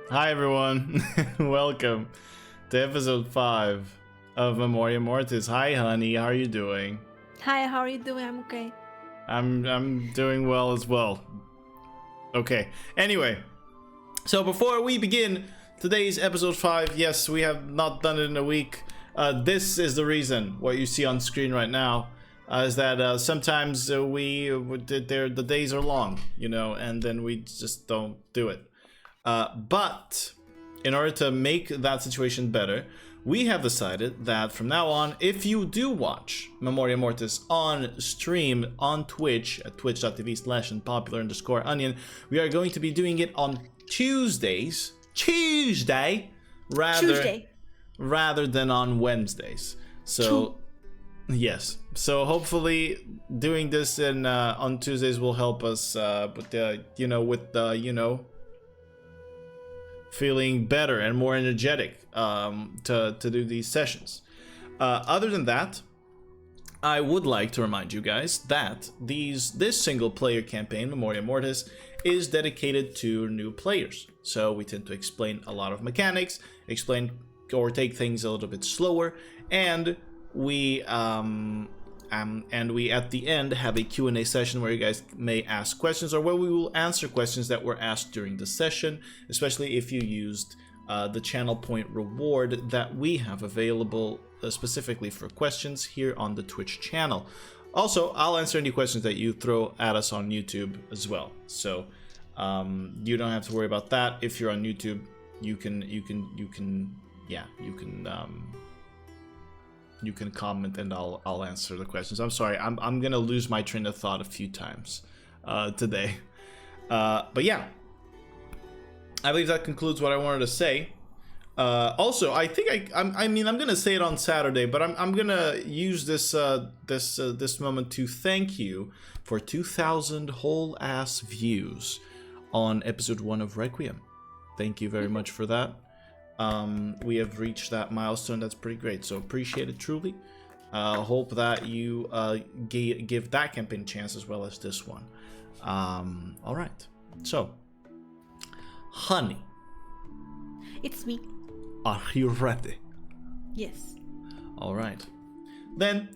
Hi everyone, welcome to episode 5 of Memoria Mortis. Hi honey, how are you doing? Hi, how are you doing? I'm okay. I'm doing well as well. Okay, anyway, so before we begin today's episode 5, yes, we have not done it in a week. This is the reason what you see on screen right now. Is that sometimes the days are long, you know, and then we just don't do it. But in order to make that situation better, we have decided that from now on, if you do watch Memoria Mortis on stream on Twitch at twitch.tv/unpopular_onion, we are going to be doing it on Tuesdays, rather than on Wednesdays. So yes, so hopefully doing this on Tuesdays will help us feeling better and more energetic to do these sessions. Other than that, I would like to remind you guys that this single player campaign, Memoria Mortis, is dedicated to new players. So we tend to explain a lot of mechanics, explain or take things a little bit slower, and we at the end have a Q&A session where you guys may ask questions, or where we will answer questions that were asked during the session, especially if you used the channel point reward that we have available specifically for questions here on the Twitch channel. Also, I'll answer any questions that you throw at us on YouTube as well. So you don't have to worry about that. If you're on YouTube, you can comment and I'll answer the questions. I'm sorry, I'm gonna lose my train of thought a few times today. But yeah, I believe that concludes what I wanted to say. Also, I think I'm gonna say it on Saturday, but I'm gonna use this moment to thank you for 2,000 whole ass views on episode 1 of Requiem. Thank you very much for that. We have reached that milestone. That's pretty great, so appreciate it truly. Hope that you give that campaign a chance as well as this one. All right, so honey, It's me. are you ready? Yes. All right, then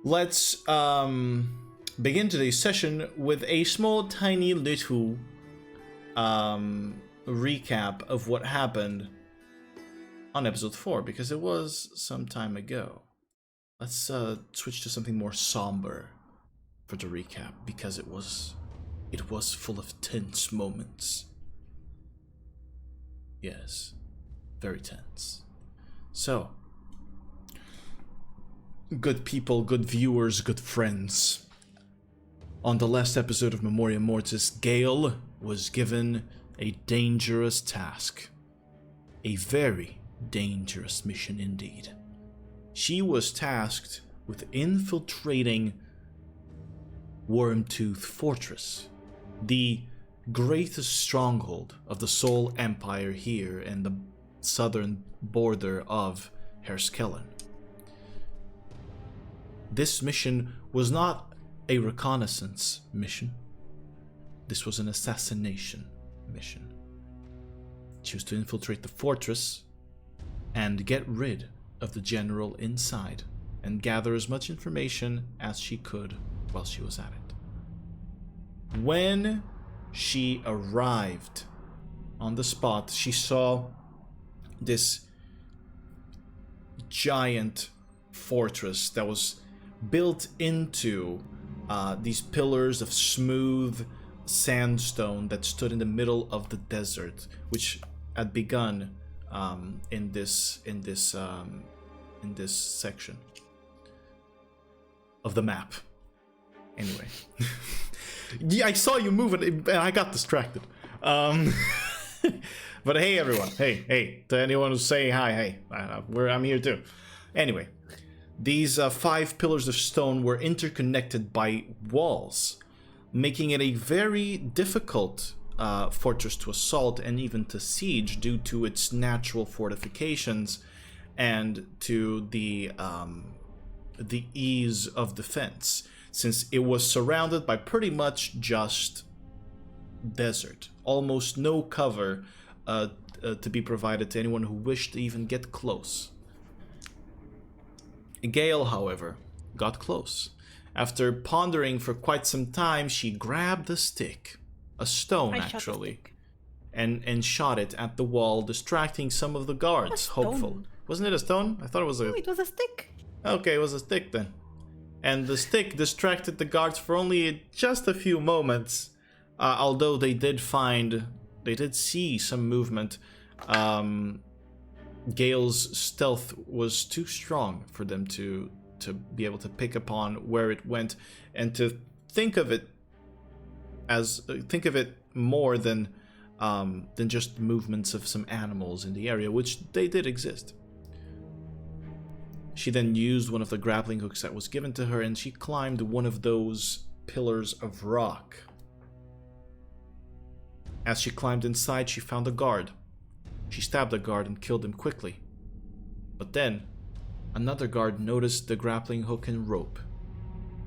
let's begin today's session with a small tiny little recap of what happened on episode 4, because it was some time ago. Let's switch to something more somber for the recap, because it was full of tense moments. Yes, very tense. So, good people, good viewers, good friends, on the last episode of Memoria Mortis, Gael was given a dangerous task. A very dangerous mission indeed. She was tasked with infiltrating Wurmtooth Fortress, the greatest stronghold of the Soul Empire here in the southern border of Herskellen. This mission was not a reconnaissance mission. This was an assassination mission. She was to infiltrate the fortress and get rid of the general inside and gather as much information as she could while she was at it. When she arrived on the spot, she saw this giant fortress that was built into these pillars of smooth sandstone that stood in the middle of the desert, which had begun in this section of the map. Anyway, yeah, I saw you move and I got distracted. But hey, everyone, hey, to anyone who's saying hi, hey, I'm here too. Anyway, these 5 pillars of stone were interconnected by walls, making it a very difficult fortress to assault and even to siege due to its natural fortifications and to the ease of defense, since it was surrounded by pretty much just desert, almost no cover to be provided to anyone who wished to even get close. Gael, however, got close. After pondering for quite some time, she grabbed a stick, a stone actually, and shot it at the wall, distracting some of the guards. Hopeful. Wasn't it a stone? I thought it was a... No, it was a stick. Okay, it was a stick then. And the stick distracted the guards for only just a few moments, although they did see some movement. Gael's stealth was too strong for them to be able to pick upon where it went, and to think of it more than just movements of some animals in the area, which they did exist. She then used one of the grappling hooks that was given to her, and she climbed one of those pillars of rock. As she climbed inside, she found a guard. She stabbed the guard and killed him quickly. But then, another guard noticed the grappling hook and rope,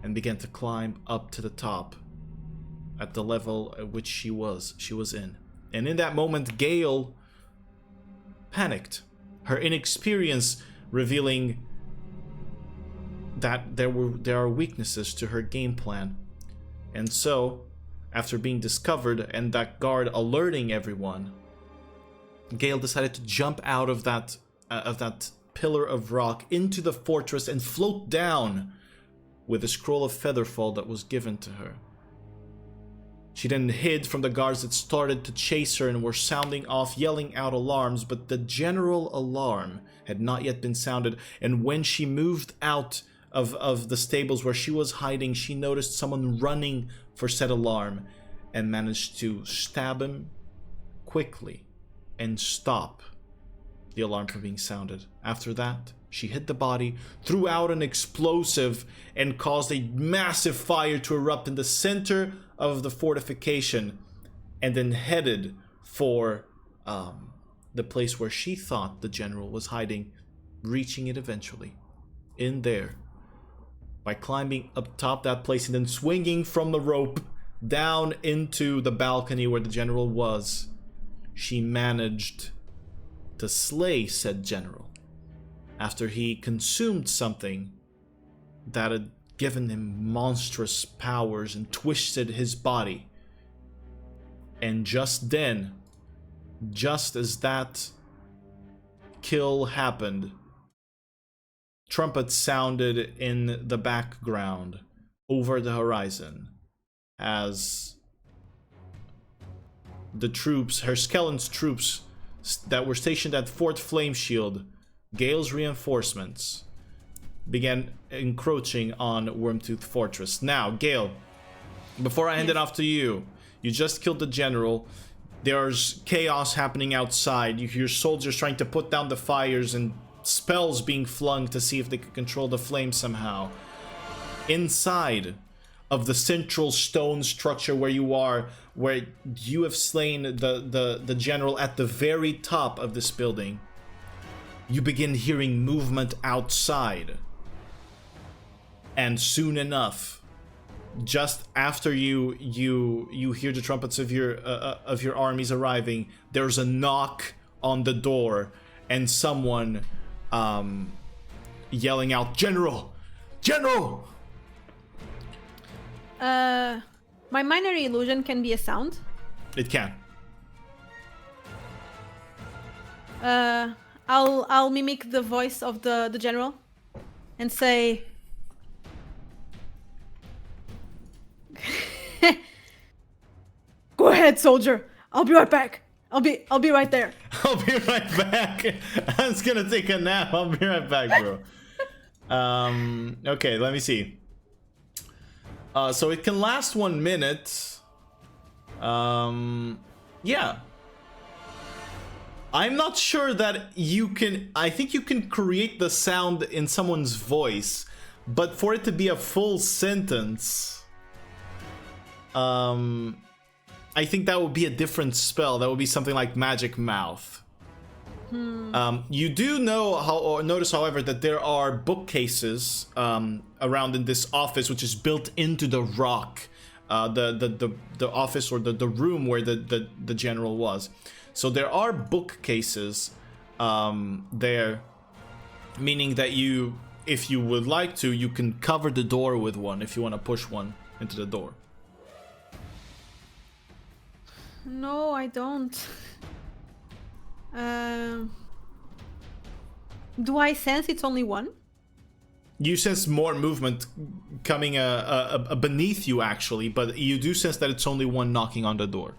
and began to climb up to the top, at the level at which she was in. And in that moment, Gael panicked, her inexperience revealing that there are weaknesses to her game plan. And so, after being discovered and that guard alerting everyone, Gael decided to jump out of that pillar of rock into the fortress and float down with a scroll of featherfall that was given to her. She then hid from the guards that started to chase her and were sounding off, yelling out alarms, but the general alarm had not yet been sounded, and when she moved out of the stables where she was hiding, she noticed someone running for said alarm and managed to stab him quickly and stop the alarm from being sounded. After that, she hit the body, threw out an explosive, and caused a massive fire to erupt in the center of the fortification, and then headed for the place where she thought the general was hiding, reaching it eventually. In there, by climbing up top that place and then swinging from the rope down into the balcony where the general was, she managed to slay said general after he consumed something that had given him monstrous powers and twisted his body. And just then, just as that kill happened, trumpets sounded in the background over the horizon as the troops, her Skellen's troops that were stationed at Fort Flameshield, Gael's reinforcements, began encroaching on Wurmtooth Fortress. Now, Gael, before I hand it off to you, you just killed the general. There's chaos happening outside. You hear soldiers trying to put down the fires and spells being flung to see if they could control the flames somehow. Inside of the central stone structure where you are, where you have slain the general at the very top of this building, you begin hearing movement outside. And soon enough, just after you hear the trumpets of your armies arriving, there's a knock on the door and someone yelling out, "General! General!" My minor illusion can be a sound. It can. I'll mimic the voice of the general and say, "Go ahead, soldier. I'll be right back. I'll be right there." I'll be right back. I was gonna take a nap. I'll be right back, bro. Okay, let me see. So it can last 1 minute. Yeah. I'm not sure that you can... I think you can create the sound in someone's voice, but for it to be a full sentence, I think that would be a different spell. That would be something like Magic Mouth. You do notice, however, that there are bookcases around in this office, which is built into the rock, the office or the room where the general was. So there are bookcases there, meaning that you, if you would like to, you can cover the door with one if you want to push one into the door. No, I don't. Do I sense it's only one? You sense more movement coming beneath you, actually, but you do sense that it's only one knocking on the door.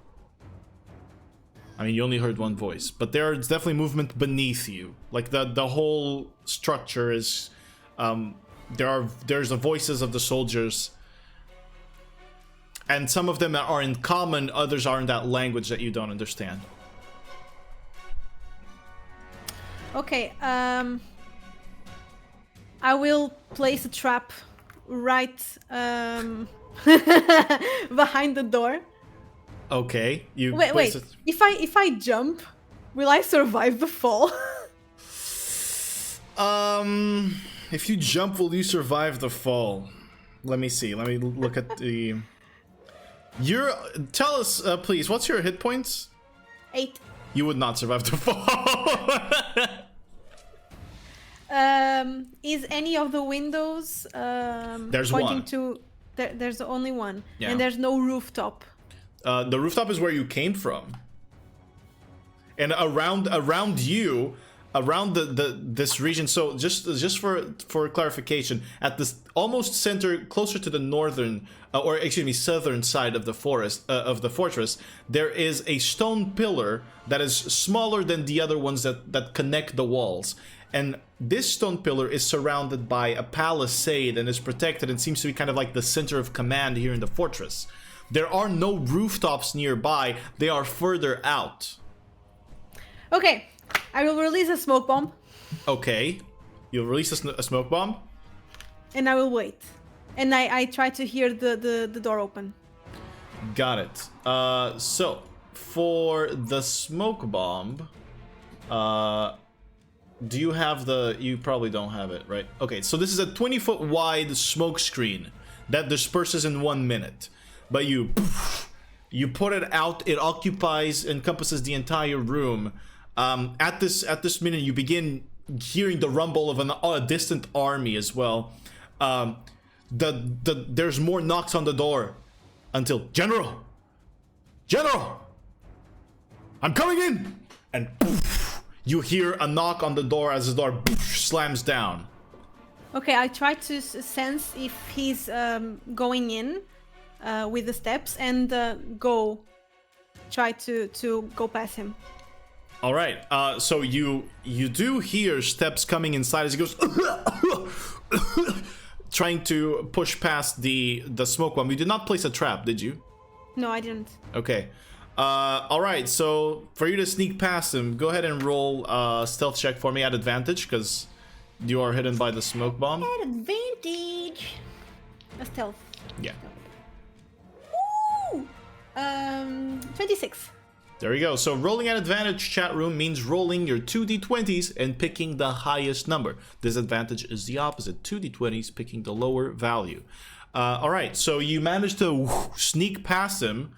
I mean, you only heard one voice, but there's definitely movement beneath you. Like the whole structure is, there's the voices of the soldiers, and some of them are in common, others are in that language that you don't understand. Okay, I will place a trap right behind the door. Okay, you wait. If I jump, will I survive the fall? If you jump, will you survive the fall? Let me see. Let me look at the. Tell us, please. What's your hit points? 8. You would not survive the fall. Is any of the windows There's pointing one. to? There's only one, Yeah. and there's no rooftop. The rooftop is where you came from, and around you, around this region. So just for clarification, at this almost center, closer to the northern, or excuse me, southern side of the fortress, there is a stone pillar that is smaller than the other ones that connect the walls. And this stone pillar is surrounded by a palisade and is protected and seems to be kind of like the center of command here in the fortress. There are no rooftops nearby. They are further out. Okay, I will release a smoke bomb. Okay. You'll release a smoke bomb? And I will wait. And I try to hear the door open. Got it. So, for the smoke bomb, do you have you probably don't have it, right? Okay, so this is a 20-foot wide smoke screen that disperses in 1 minute. But you put it out, it encompasses the entire room. At this minute, you begin hearing the rumble of a distant army as well. There's more knocks on the door until General, I'm coming in, and you hear a knock on the door as the door slams down. Okay, I try to sense if he's going in with the steps and try to go past him. All right. So you do hear steps coming inside as he goes, trying to push past the smoke bomb. You did not place a trap, did you? No, I didn't. Okay. All right. So for you to sneak past him, go ahead and roll a stealth check for me at advantage because you are hidden by the smoke bomb. At advantage. A stealth. Yeah. Ooh! 26. There you go. So rolling at advantage, chat room, means rolling your 2d20s and picking the highest number. Disadvantage is the opposite. 2d20s, picking the lower value. All right. So you managed to sneak past him,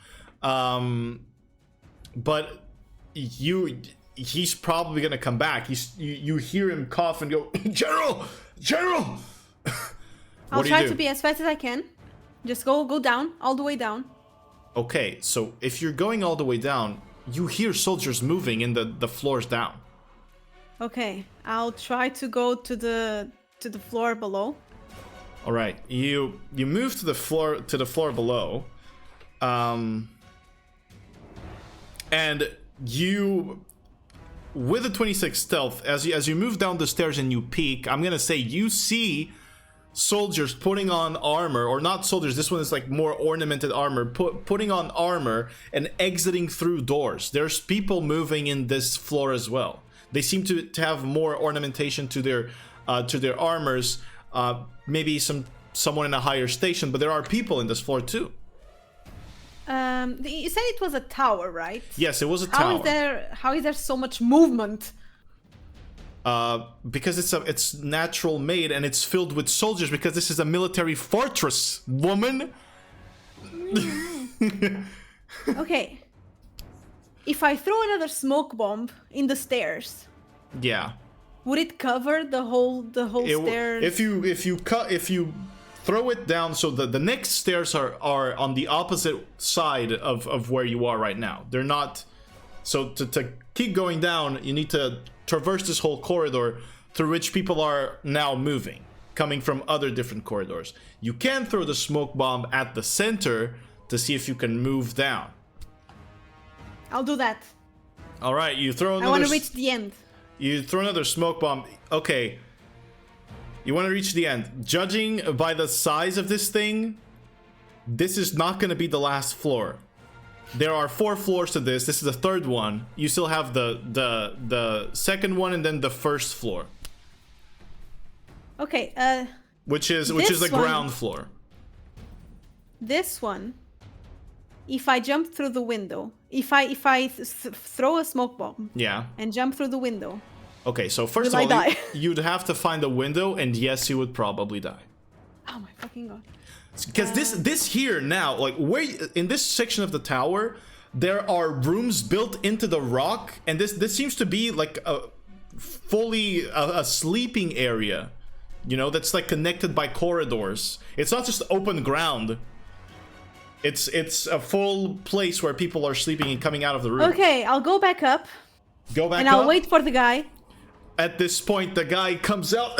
but he's probably gonna come back. You hear him cough and go, General! I'll try to be as fast as I can. Just go down, all the way down. Okay, so if you're going all the way down, you hear soldiers moving in the floors down. Okay, I'll try to go to the floor below. All right, you move to the floor below, and you, with a 26 stealth, as you move down the stairs and you peek, I'm gonna say you see soldiers putting on armor, or not soldiers, this one is like more ornamented armor, putting on armor and exiting through doors. There's people moving in this floor as well. They seem to have more ornamentation to their armors, maybe someone in a higher station, but there are people in this floor too. You said it was a tower, right? Yes, it was a tower. How is there so much movement? Because it's natural made and it's filled with soldiers, because this is a military fortress, woman. Okay. if I throw another smoke bomb in the stairs, Yeah. would it cover the whole stairs? If you throw it down, so the next stairs are on the opposite side of where you are right now. They're not. So to keep going down, you need to traverse this whole corridor through which people are now moving, coming from other different corridors. You can throw the smoke bomb at the center to see if you can move down. I'll do that. All right, you throw another. I want to reach the end. You throw another smoke bomb. Okay. You want to reach the end. Judging by the size of this thing, this is not going to be the last floor. There are 4 floors to this. This is the third one. You still have the second one and then the first floor. Okay. Which is the ground floor. This one. If I jump through the window, if I throw a smoke bomb, yeah, and jump through the window. Okay, so first of all, you'd have to find a window, and yes, you would probably die. Oh my fucking god! Because this here now, like where in this section of the tower, there are rooms built into the rock, and this seems to be like a fully a sleeping area, you know, that's like connected by corridors. It's not just open ground. It's a full place where people are sleeping and coming out of the room. Okay, I'll go back up. Go back up. And I'll wait for the guy. At this point, the guy comes out.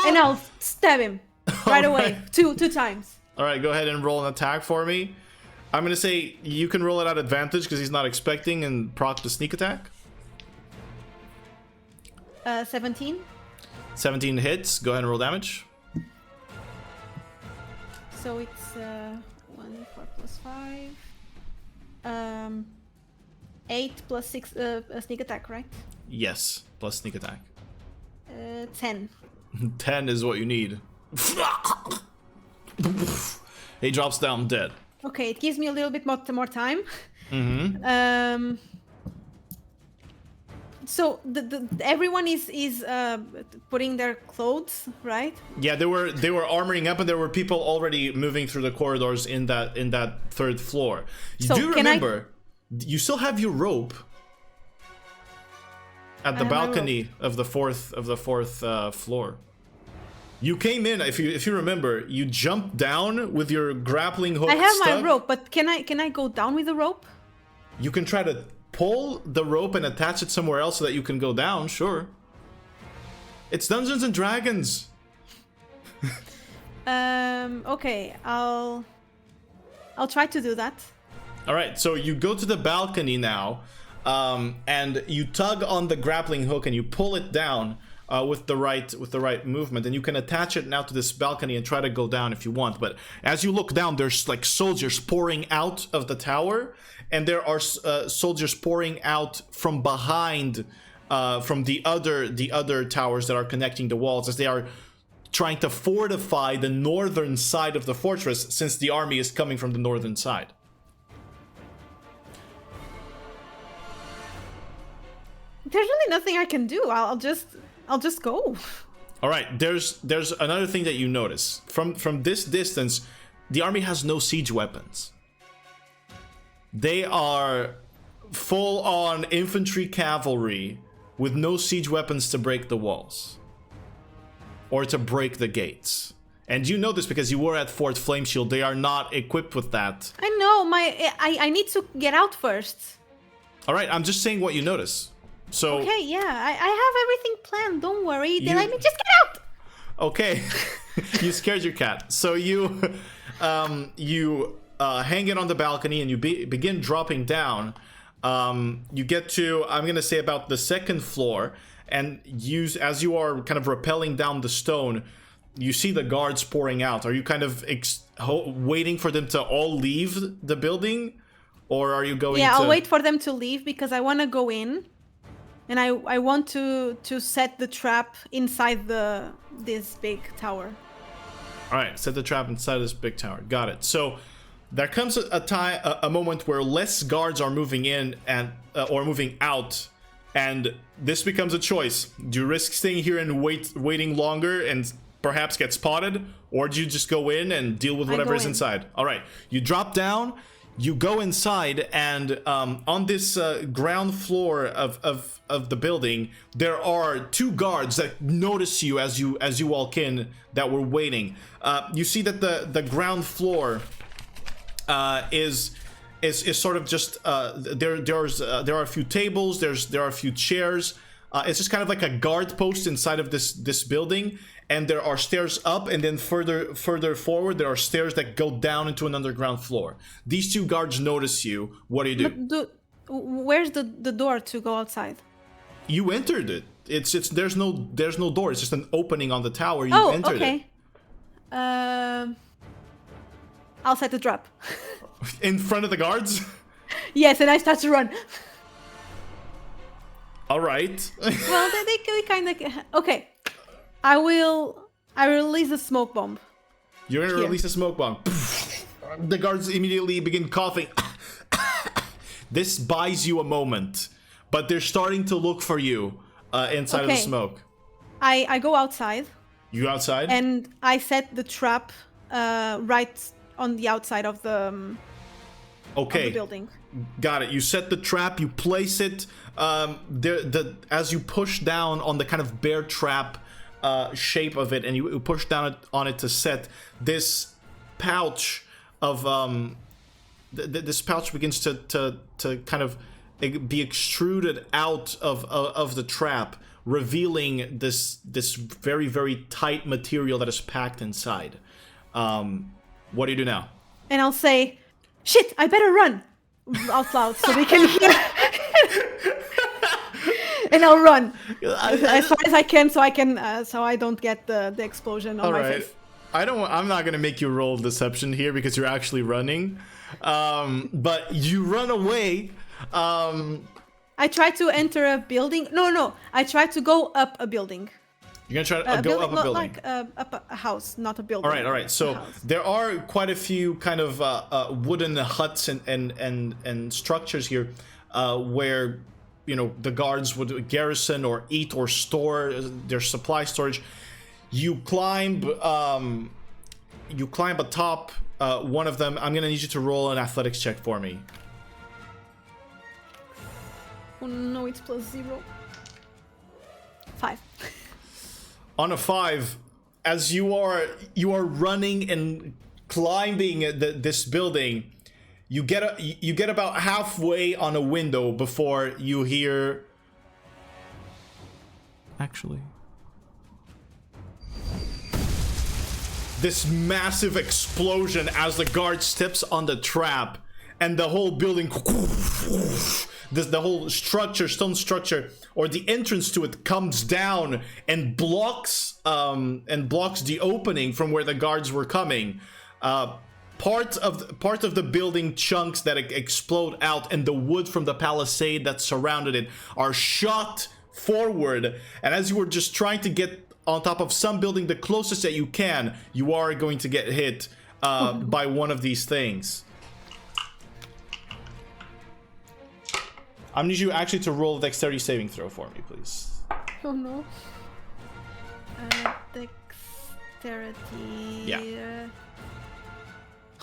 And I'll stab him right away. Two times. All right, go ahead and roll an attack for me. I'm going to say you can roll it at advantage because he's not expecting and proc the sneak attack. 17. 17 hits. Go ahead and roll damage. So it's 1, 4 plus 5. 8 plus 6 sneak attack, right? Yes, plus sneak attack. 10. 10 is what you need. He drops down dead. Okay, it gives me a little bit more time. Mm-hmm. So everyone is putting their clothes, right? Yeah, they were armoring up, and there were people already moving through the corridors in that third floor. You do remember, you still have your rope at the balcony of the fourth floor. You came in, if you remember, you jumped down with your grappling hook. I have stuff. my rope, but can I go down with the rope? You can try to pull the rope and attach it somewhere else so that you can go down, sure. It's Dungeons and Dragons. Okay, I'll try to do that. All right, so you go to the balcony now, and you tug on the grappling hook and you pull it down with the right movement, and you can attach it now to this balcony and try to go down if you want. But as you look down, there's like soldiers pouring out of the tower, and there are soldiers pouring out from behind, from the other towers that are connecting the walls, as they are trying to fortify the northern side of the fortress, since the army is coming from the northern side. There's really nothing I can do. I'll just go. All right, there's another thing that you notice. From this distance, the army has no siege weapons. They are full-on infantry cavalry with no siege weapons to break the walls or to break the gates. And you know this because you were at Fort Flameshield. They are not equipped with that. I know. I need to get out first. All right, I'm just saying what you notice. So okay, yeah, I have everything planned. Don't worry. Then I mean, just get out. Okay, you scared your cat. So you hang it on the balcony and you begin dropping down. You get to, I'm gonna say, about the second floor, and as you are kind of rappelling down the stone, you see the guards pouring out. Are you kind of waiting for them to all leave the building, or are you going? Yeah, I'll wait for them to leave because I want to go in. And I want to set the trap inside this big tower. All right, set the trap inside this big tower. Got it. So there comes a moment where less guards are moving in or moving out, and this becomes a choice. Do you risk staying here and waiting longer and perhaps get spotted, or do you just go in and deal with whatever is inside? All right, you drop down. You go inside, and on this ground floor of the building, there are 2 guards that notice you as you walk in that were waiting. You see that the ground floor is sort of just there are a few tables, there are a few chairs. It's just kind of like a guard post inside of this building, and there are stairs up, and then further forward there are stairs that go down into an underground floor. These 2 guards notice you. What do you do? Where's the door to go outside? You entered it. It's there's no door. It's just an opening on the tower. You entered it. I'll set the trap. In front of the guards? Yes, and I start to run. All right. Well, they kind of... Okay. I release a smoke bomb. You're gonna release a smoke bomb. The guards immediately begin coughing. This buys you a moment, but they're starting to look for you inside of the smoke. I go outside. You outside? And I set the trap right on the outside of the building. Got it. You set the trap, you place it. As you push down on the kind of bear trap shape of it, and you push down on it to set, this pouch of this pouch begins to kind of be extruded out of the trap, revealing this very, very tight material that is packed inside. What do you do now? And I'll say, "Shit! I better run!" out loud so they can hear. And I'll run as far as I can, so I don't get the explosion on my face. I'm not gonna make you roll deception here because you're actually running, but you run away. I try to enter a building. No. I try to go up a building. You're gonna try to go up a building, like up a house, not a building. All right. So there are quite a few kind of wooden huts and structures here, where the guards would garrison or eat or store their supply storage. You climb atop one of them. I'm gonna need you to roll an athletics check for me. Oh no, it's +0. 5. On a 5, as you are running and climbing this building, you get about halfway on a window before you hear. Actually, this massive explosion as the guard steps on the trap, and the whole building, the whole stone structure, or the entrance to it, comes down and blocks the opening from where the guards were coming. Part of the building chunks that explode out, and the wood from the palisade that surrounded it are shot forward. And as you were just trying to get on top of some building, the closest that you can, you are going to get hit by one of these things. I'm gonna need you actually to roll a dexterity saving throw for me, please. Oh no. Dexterity. Yeah.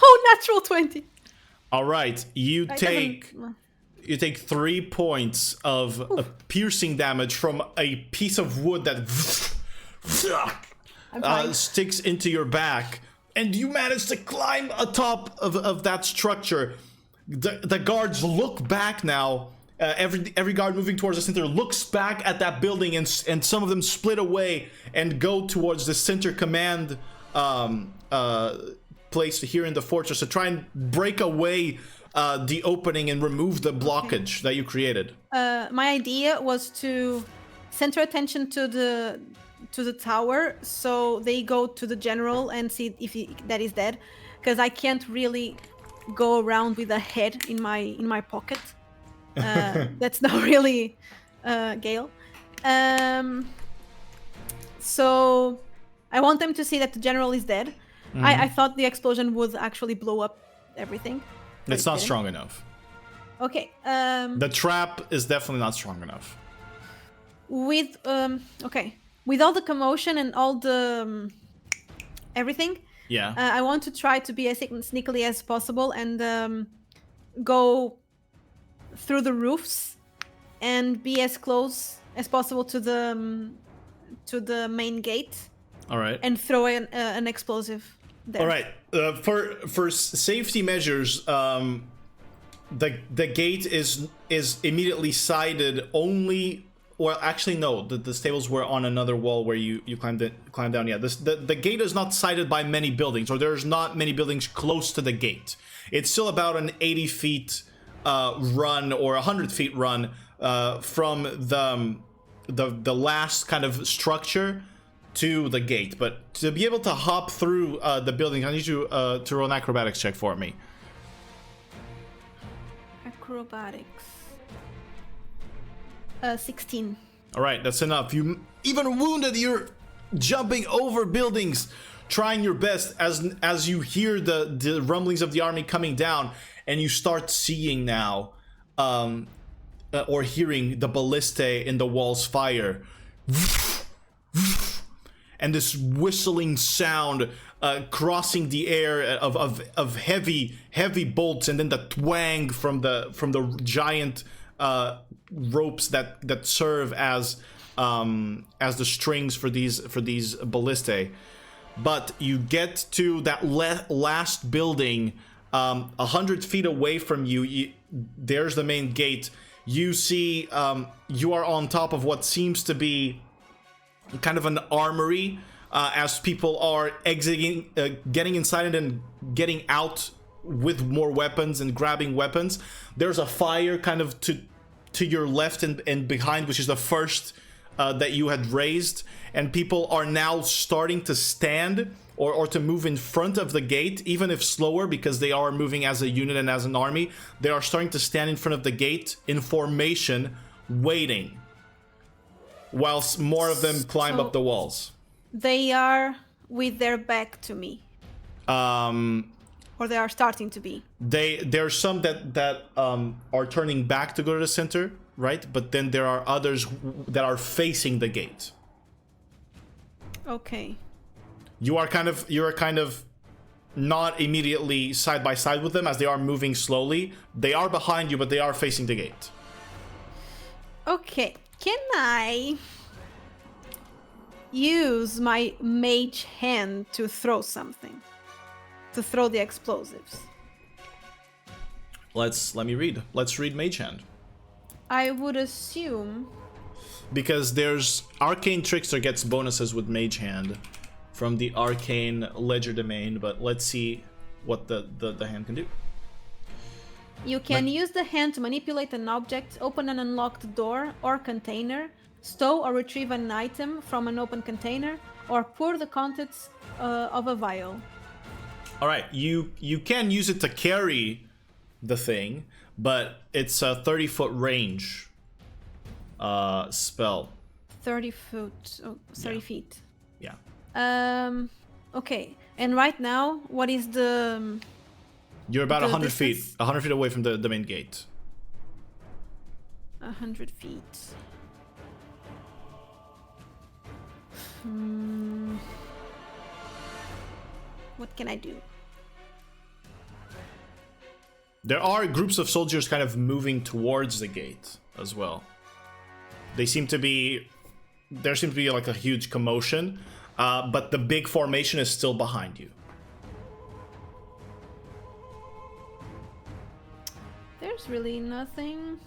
Oh, natural 20. All right, you take 3 points of piercing damage from a piece of wood that sticks into your back, and you manage to climb atop of that structure. The guards look back now. Every guard moving towards the center looks back at that building, and some of them split away and go towards the center command place here in the fortress to try and break away the opening and remove the blockage that you created. My idea was to center attention to the tower, so they go to the general and see if that is dead, because I can't really go around with a head in my pocket. That's not really Gael. So I want them to see that the general is dead. Mm-hmm. I thought the explosion would actually blow up everything. It's not strong enough. Okay. The trap is definitely not strong enough. With with all the commotion and all the everything. Yeah. I want to try to be as sneakily as possible and go through the roofs and be as close as possible to the main gate. All right. And throw an explosive there. All right. For safety measures, the gate is immediately sided only. Well, actually, no. The stables were on another wall where you climbed down. Yeah. The gate is not sided by many buildings, or there's not many buildings close to the gate. It's still about an 80 feet run or 100 feet run from the last kind of structure to the gate. But to be able to hop through the building, I need you to roll an acrobatics check for me. Acrobatics. 16. All right, that's enough. You even wounded, you're jumping over buildings, trying your best as you hear the rumblings of the army coming down, and you start seeing now or hearing the ballistae in the walls fire. And this whistling sound crossing the air of heavy bolts, and then the twang from the giant ropes that serve as the strings for these ballistae. But you get to that last building, 100 feet away from you. There's the main gate. You see, you are on top of what seems to be kind of an armory, as people are exiting, getting inside and then getting out with more weapons and grabbing weapons. There's a fire kind of to your left and behind, which is the first that you had raised, and people are now starting to stand or to move in front of the gate, even if slower, because they are moving as a unit and as an army. They are starting to stand in front of the gate in formation, waiting, whilst more of them climb up the walls. They are with their back to me. Or they are starting to be. There's some that are turning back to go to the center, right? But then there are others that are facing the gate. Okay. You are kind of not immediately side by side with them as they are moving slowly. They are behind you, but they are facing the gate. Okay. Can I use my mage hand to throw something? To throw the explosives? Let me read. Let's read Mage Hand. I would assume... Because there's Arcane Trickster gets bonuses with Mage Hand from the Arcane Ledger domain, but let's see what the hand can do. You can use the hand to manipulate an object, open an unlocked door or container, stow or retrieve an item from an open container, or pour the contents of a vial. All right, you can use it to carry the thing, but it's a 30-foot range spell. 30 feet. Yeah. Okay. And right now, what is the... You're about 100 feet. 100 feet away from the main gate. 100 feet. What can I do? There are groups of soldiers kind of moving towards the gate as well. There seems to be like a huge commotion, but the big formation is still behind you. There's really nothing.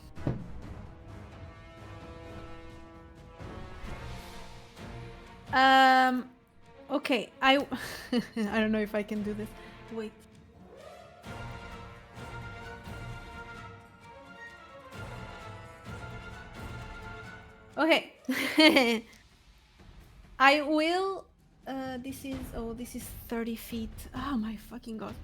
Okay, I don't know if I can do this. Wait. Okay. I will this is 30 feet. Oh my fucking god.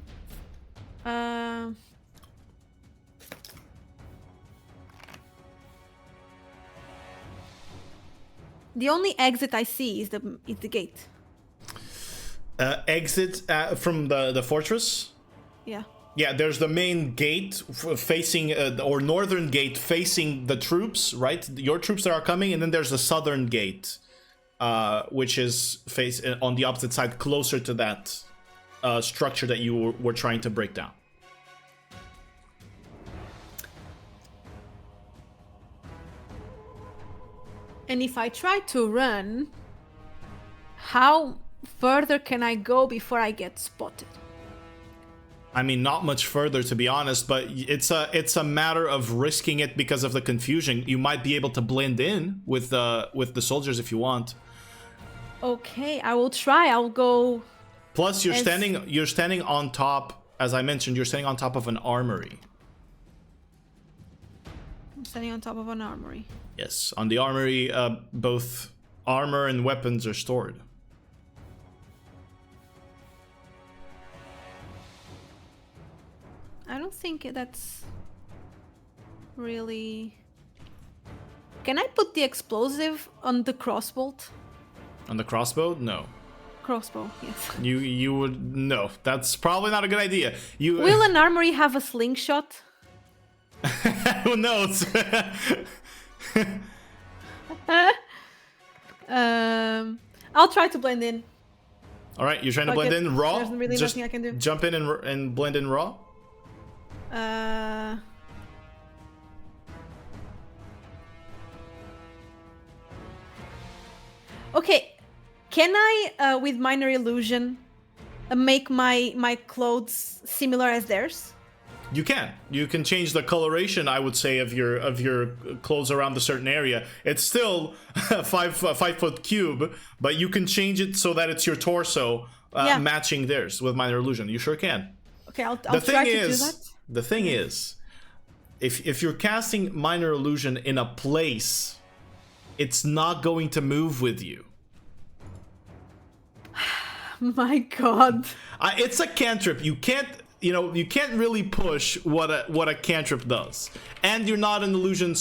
The only exit I see is the gate. Exit from the fortress? Yeah. Yeah, there's the main gate facing, or northern gate facing the troops, right? Your troops that are coming, and then there's the southern gate, which is on the opposite side, closer to that structure that you were trying to break down. And if I try to run, how further can I go before I get spotted? I mean, not much further, to be honest, but it's a matter of risking it because of the confusion. You might be able to blend in with the soldiers if you want. Okay, I will try. I'll go. Plus, you're standing on top. As I mentioned, you're standing on top of an armory. I'm standing on top of an armory. Yes, on the armory, both armor and weapons are stored. I don't think that's really... Can I put the explosive on the crossbolt? On the crossbow? No. Crossbow, yes. You would... No, that's probably not a good idea. Will an armory have a slingshot? Who knows? I'll try to blend in. Alright, you're trying to blend in raw? There's really Just nothing I can do. Jump in and blend in raw? Okay, can I, with minor illusion, make my clothes similar as theirs? You can. You can change the coloration, I would say, of your clothes around a certain area. It's still a 5-foot cube, but you can change it so that it's your torso matching theirs with minor illusion. You sure can. Okay, I'll try to do that. The thing is, if you're casting minor illusion in a place, it's not going to move with you. My God. It's a cantrip. You can't really push what a cantrip does, and you're not an illusion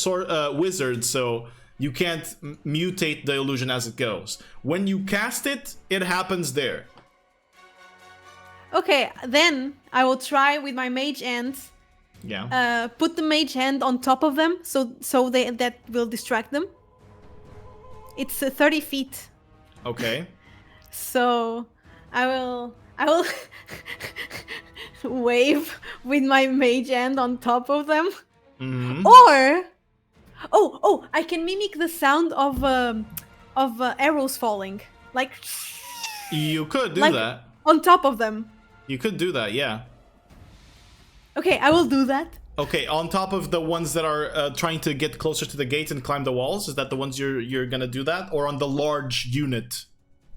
wizard, so you can't mutate the illusion as it goes. When you cast it, it happens there. Okay, then I will try with my mage hand. Yeah. Put the mage hand on top of them, so that will distract them. It's 30 feet. Okay. So I will wave with my mage hand on top of them. Mm-hmm. Or I can mimic the sound of arrows falling, like. You could do that on top of them. You could do that, yeah. Okay, I will do that. Okay, on top of the ones that are trying to get closer to the gates and climb the walls, is that the ones you're gonna do that, or on the large unit?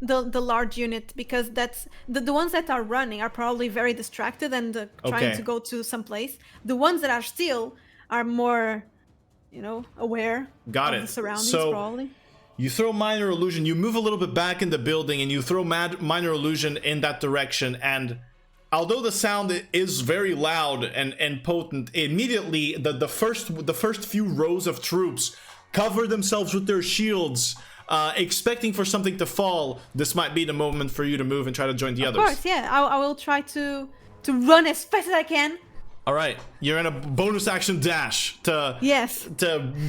The large unit, because that's the ones that are running are probably very distracted and trying to go to some place. The ones that are still are more, aware of the surroundings. So, probably. You throw minor illusion, you move a little bit back in the building, and you throw minor illusion in that direction, and although the sound is very loud and potent, immediately the first few rows of troops cover themselves with their shields, expecting for something to fall. This might be the moment for you to move and try to join the others. Of course, yeah. I will try to run as fast as I can. All right, you're in a bonus action dash to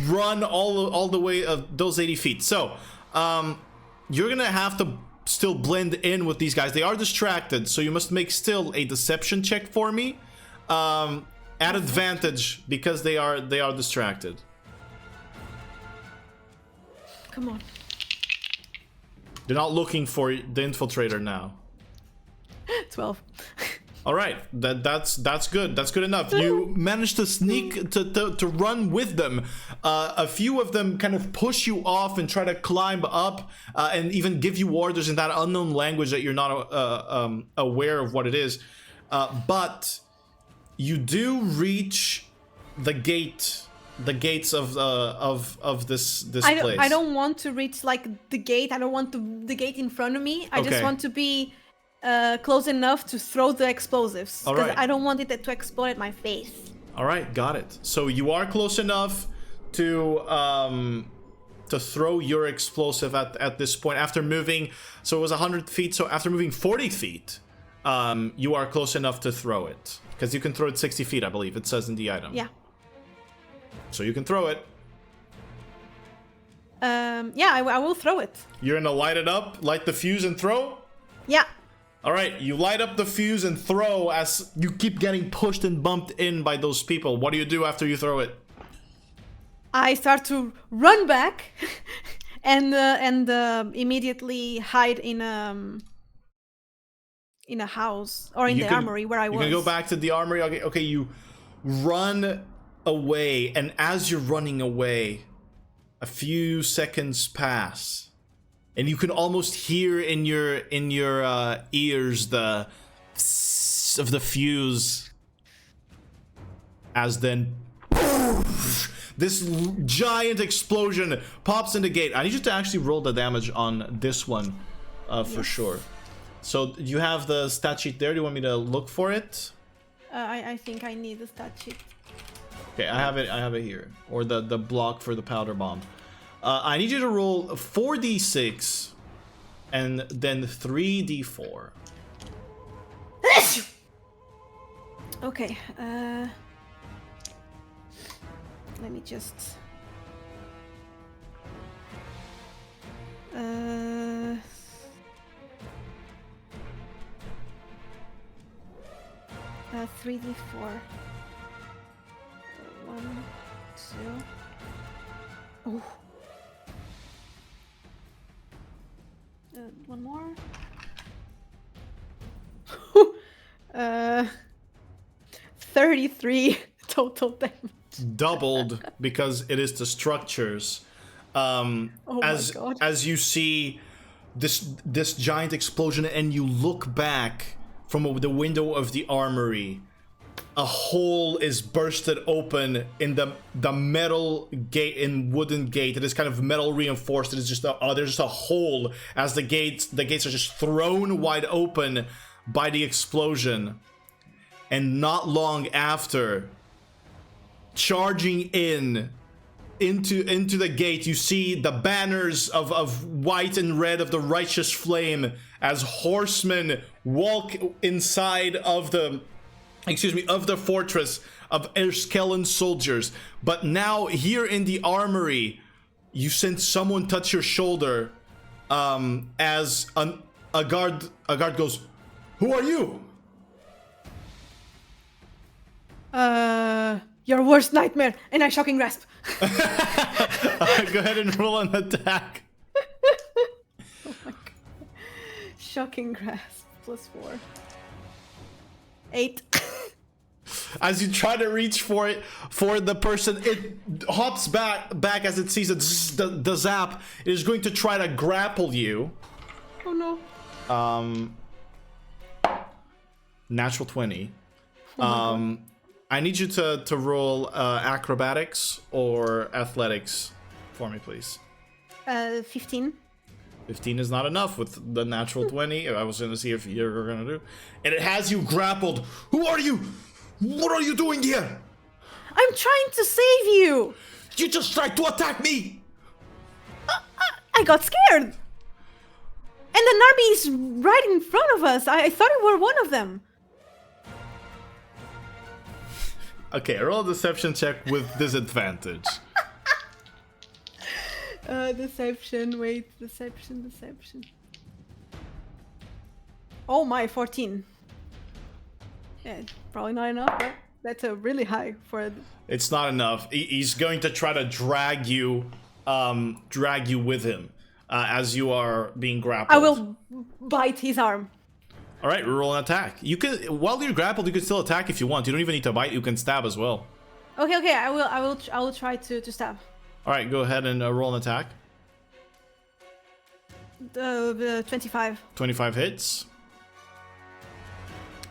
run all the way of those 80 feet. So, you're gonna have to still blend in with these guys. They are distracted, so you must make still a deception check for me, at advantage because they are distracted. Come on. They're not looking for the infiltrator now. 12. All right, that's good. That's good enough. You managed to sneak to run with them. A few of them kind of push you off and try to climb up, and even give you orders in that unknown language that you're not aware of what it is. But you do reach the gates of this place. I don't want to reach like the gate. I don't want the gate in front of me. I just want to be close enough to throw the explosives, because I don't want it to explode at my face. All right, got it. So you are close enough to throw your explosive at this point after moving. So it was 100 feet. So after moving 40 feet, you are close enough to throw it, because you can throw it 60 feet, I believe it says in the item. Yeah. So you can throw it. Yeah, I will throw it. You're gonna light the fuse and throw? Yeah. All right, you light up the fuse and throw as you keep getting pushed and bumped in by those people. What do you do after you throw it? I start to run back and immediately hide in a house or in the armory where I was. You can go back to the armory. Okay, you run away, and as you're running away, a few seconds pass, and you can almost hear in your ears the psst of the fuse, as then this giant explosion pops in the gate. I need you to actually roll the damage on this one for sure. So you have the stat sheet there. Do you want me to look for it? I think I need the stat sheet. Okay, I have it here, or the block for the powder bomb. I need you to roll 4d6 and then 3d4. Okay. Let me just. 3d4. 1, 2. Oh. One more. 33 total damage. Doubled because it is the structures. Oh my God. As you see this giant explosion, and you look back from the window of the armory, a hole is bursted open in the metal gate, in wooden gate. It is kind of metal reinforced. It is just there's just a hole as the gates are just thrown wide open by the explosion. And not long after, charging into the gate, you see the banners of white and red of the righteous flame as horsemen walk inside of the fortress of Erskellen soldiers. But now here in the armory, you sense someone touch your shoulder as a guard goes, "Who are you?" Your worst nightmare, and I shocking grasp. Go ahead and roll an attack. Oh my God. Shocking grasp +4. 8. As you try to reach for the person, it hops back as it sees the zap. It is going to try to grapple you. Oh no. Natural 20. Oh I need you to roll acrobatics or athletics for me, please. 15. 15 is not enough with the natural 20. I was going to see if you're going to do. And it has you grappled. Who are you? What are you doing here? I'm trying to save you. You just tried to attack me. I got scared. And an army is right in front of us. I thought you were one of them. Okay, roll a deception check with disadvantage. Deception. Wait, deception. Oh my, 14. Yeah, probably not enough, but that's a really high for it. It's not enough. He's going to try to drag you with him as you are being grappled. I will bite his arm. All right, roll an attack. You can, while you're grappled, you can still attack if you want. You don't even need to bite. You can stab as well. Okay. I will try to stab. All right, go ahead and roll an attack. 25. 25 hits.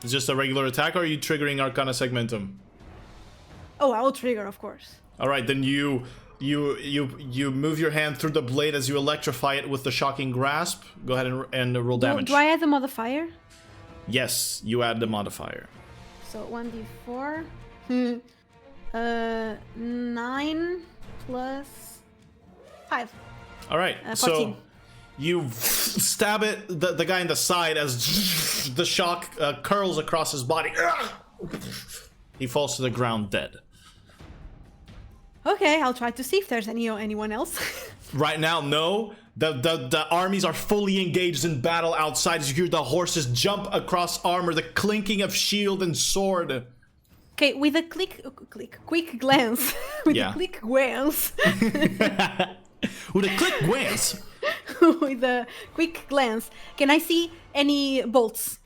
It's just a regular attack, or are you triggering Arcana Segmentum? Oh, I will trigger, of course. All right, then you move your hand through the blade as you electrify it with the shocking grasp. Go ahead and roll damage. Do I add the modifier? Yes, you add the modifier. So 1d4. 9 plus 5. All right, 14. so you stab the guy in the side as the shock curls across his body. He falls to the ground dead. Okay, I'll try to see if there's anyone else. Right now, no. The armies are fully engaged in battle outside as you hear the horses jump across armor, the clinking of shield and sword. Okay, with a quick glance. With a quick glance. With a quick glance. With a quick glance, can I see any bolts?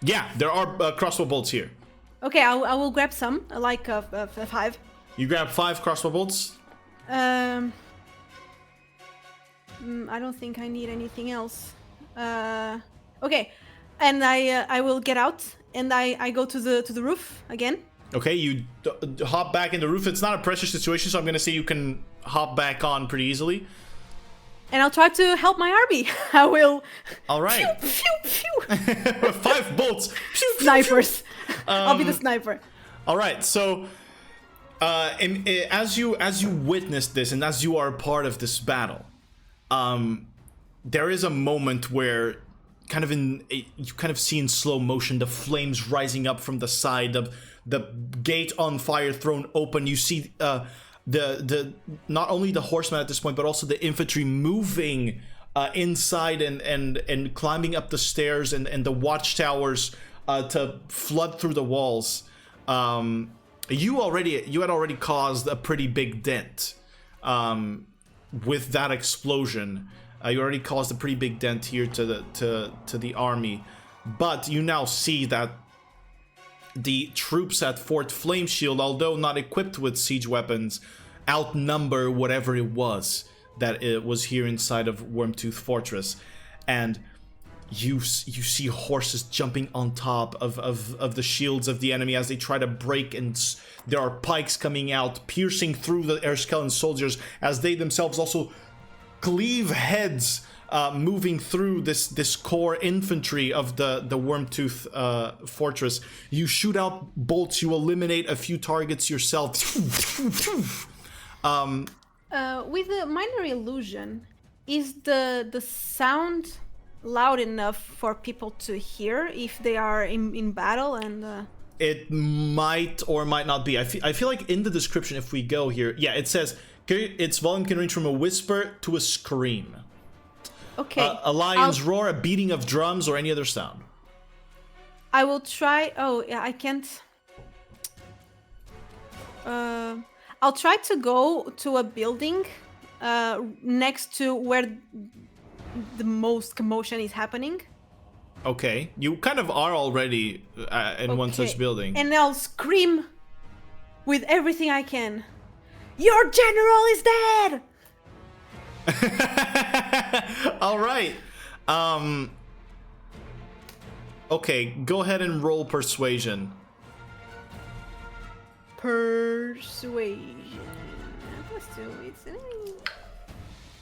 Yeah, there are crossbow bolts here. Okay, I will grab some, like 5. You grab 5 crossbow bolts. I don't think I need anything else. Okay, and I will get out and I go to the roof again. Okay, you hop back in the roof. It's not a pressure situation, so I'm gonna say you can hop back on pretty easily. And I'll try to help my RB. I will. All right. Pew, pew, pew. 5 bolts. Snipers. I'll be the sniper. All right. So, as you witness this, and as you are a part of this battle, there is a moment where, you kind of see in slow motion the flames rising up from the side of the gate on fire, thrown open. You see the not only the horsemen at this point, but also the infantry moving inside and climbing up the stairs and the watchtowers to flood through the walls. You had already caused a pretty big dent with that explosion. You already caused a pretty big dent here to the army, but you now see that the troops at Fort Flameshield, although not equipped with siege weapons, outnumber whatever it was that it was here inside of Wurmtooth Fortress. And you see horses jumping on top of the shields of the enemy as they try to break, and there are pikes coming out, piercing through the Erskellen soldiers as they themselves also cleave heads, moving through this core infantry of the Wurmtooth fortress. You shoot out bolts, you eliminate a few targets yourself. With the minor illusion, is the sound loud enough for people to hear if they are in battle? And it might or might not be. I feel like in the description, if we go here, yeah, it says its volume can range from a whisper to a scream. Okay. A lion's roar, a beating of drums, or any other sound. I will try. Oh, yeah, I can't. I'll try to go to a building next to where the most commotion is happening. Okay, you kind of are already in one such building. And I'll scream with everything I can. Your general is dead! All right. Okay, go ahead and roll persuasion. Persuasion.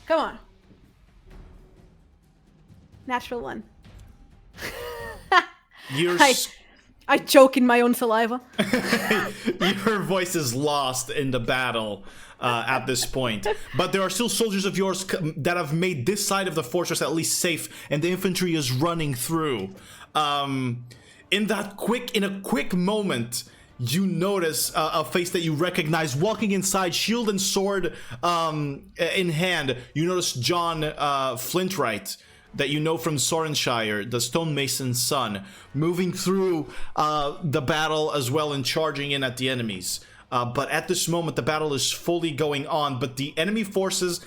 Come on. Natural 1. I choke in my own saliva. Your voice is lost in the battle at this point. But there are still soldiers of yours that have made this side of the fortress at least safe, and the infantry is running through. In a quick moment, you notice a face that you recognize walking inside, shield and sword in hand. You notice John Flintright, that you know from Sorenshire, the stonemason's son, moving through the battle as well and charging in at the enemies. But at this moment, the battle is fully going on, but the enemy forces